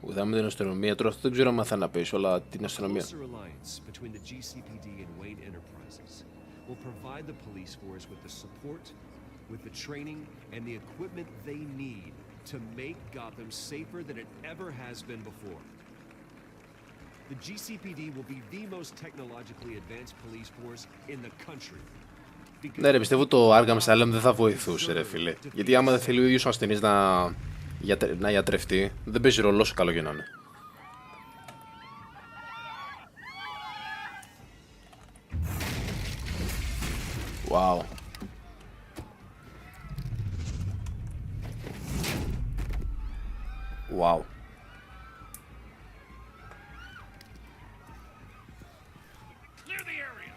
Ουδάμε την αστυνομία, τώρα αυτό δεν ξέρω αν θα να πεις, αλλά την αστυνομία. closer alliance between the GCPD and Wayne Enterprises will provide the police force with the support, with the training, and the equipment they need to make Gotham safer than it ever has been before. The GCPD will be the most technologically advanced police force in the country. Ναι ρε, πιστεύω το Arkham Asylum δεν θα βοηθούσε ρε φίλε. Γιατί άμα δεν θέλει ο ίδιος ο ασθενής να γιατρευτεί, δεν παίζει ρόλο όσο καλό και να είναι. Wow. Wow. Clear the area.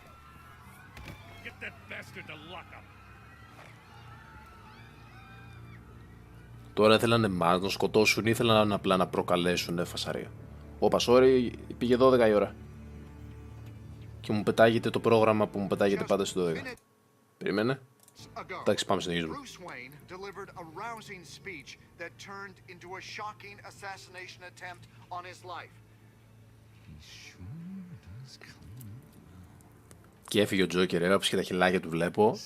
Get that bastard to lock up. Τώρα ήθελαν εμάς να σκοτώσουν ή ήθελαν απλά να προκαλέσουν φασαρία. Όπα, sorry, πήγε 12 η ώρα. Και μου πετάγεται το πρόγραμμα που μου πετάγεται πάντα στο 12. Περίμενε. Εντάξει, πάμε συνεχίζουμε. Bruce Wayne delivered a rousing speech that turned into a shocking assassination attempt on his life. Και έφυγε ο Τζόκερ, έγραψε και τα χιλάκια του βλέπω.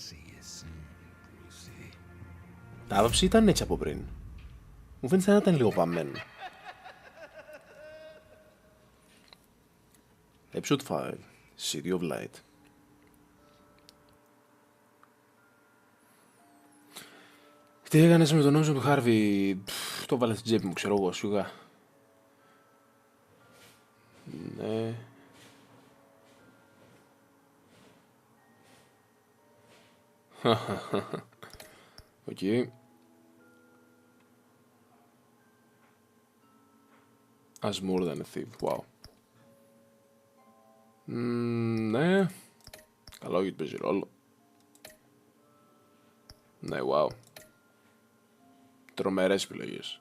Τα άποψη ήταν έτσι από πριν. Μου φαίνεται να ήταν λίγο βαμμένο. Episode 5, City of Light. Τι έκανες με τον νόμισμα του Χάρβι? Το βάλε στην τσέπη μου, ξέρω εγώ, σιγά. Ναι. Οκ. As more than a thief, wow. Ναι. Καλό γιατί παίζει ρόλο. Ναι, wow. Τρομερές επιλογές.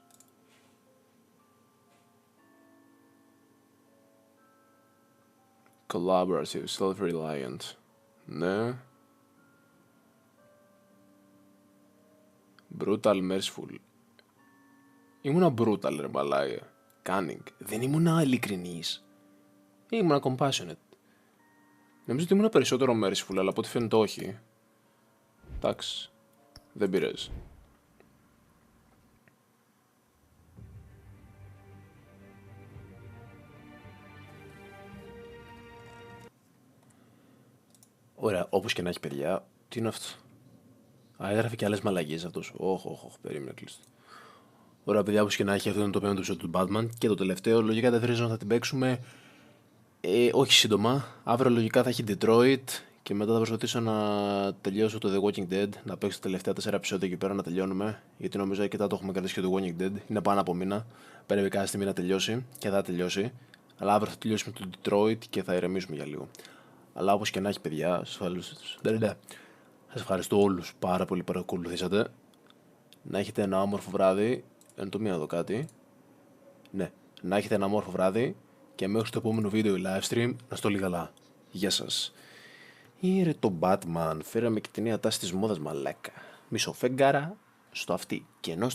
Collaborative, self-reliant. Ναι. Brutal, merciful. Ήμουνα brutal ρε μαλάκα. Cunning. Δεν ήμουνα ειλικρινής. Ήμουνα compassionate. Νομίζω ότι ήμουνα περισσότερο merciful, αλλά από ό,τι φαίνεται όχι. Εντάξει. Δεν πειράζει. Ωραία, όπως και να έχει, παιδιά. Τι είναι αυτό? Α, έγραφε και άλλες μαλαγίες αυτός. Όχι, περίμενε, κλείστο. Ωραία, παιδιά, όπως και να έχει, αυτό είναι το πέμπτο επεισόδιο του Batman. Και το τελευταίο, λογικά δεν βρίζω να θα την παίξουμε. Όχι σύντομα. Αύριο λογικά θα έχει Detroit. Και μετά θα προσπαθήσω να τελειώσω το The Walking Dead. Να παίξω τα τελευταία 4 επεισόδια εκεί πέρα να τελειώνουμε. Γιατί νομίζω αρκετά το έχουμε κρατήσει και το Walking Dead. Είναι πάνω από μήνα. Πρέπει κάποια στιγμή να τελειώσει. Και θα τελειώσει. Αλλά αύριο θα τελειώσουμε το Detroit και θα ηρεμήσουμε για λίγο. Αλλά όπως και να έχει, παιδιά, σας ευχαριστώ όλους πάρα πολύ που παρακολουθήσατε. Να έχετε ένα όμορφο βράδυ. Εν το μία εδώ κάτι. Ναι, να έχετε ένα όμορφο βράδυ και μέχρι το επόμενο βίντεο ή live stream να στο καλά. Γεια σας. Ήρε το Batman. Φέραμε και τη νέα τάση της μόδας, μαλάκα. Μισοφέγγαρα στο αυτί και ενώ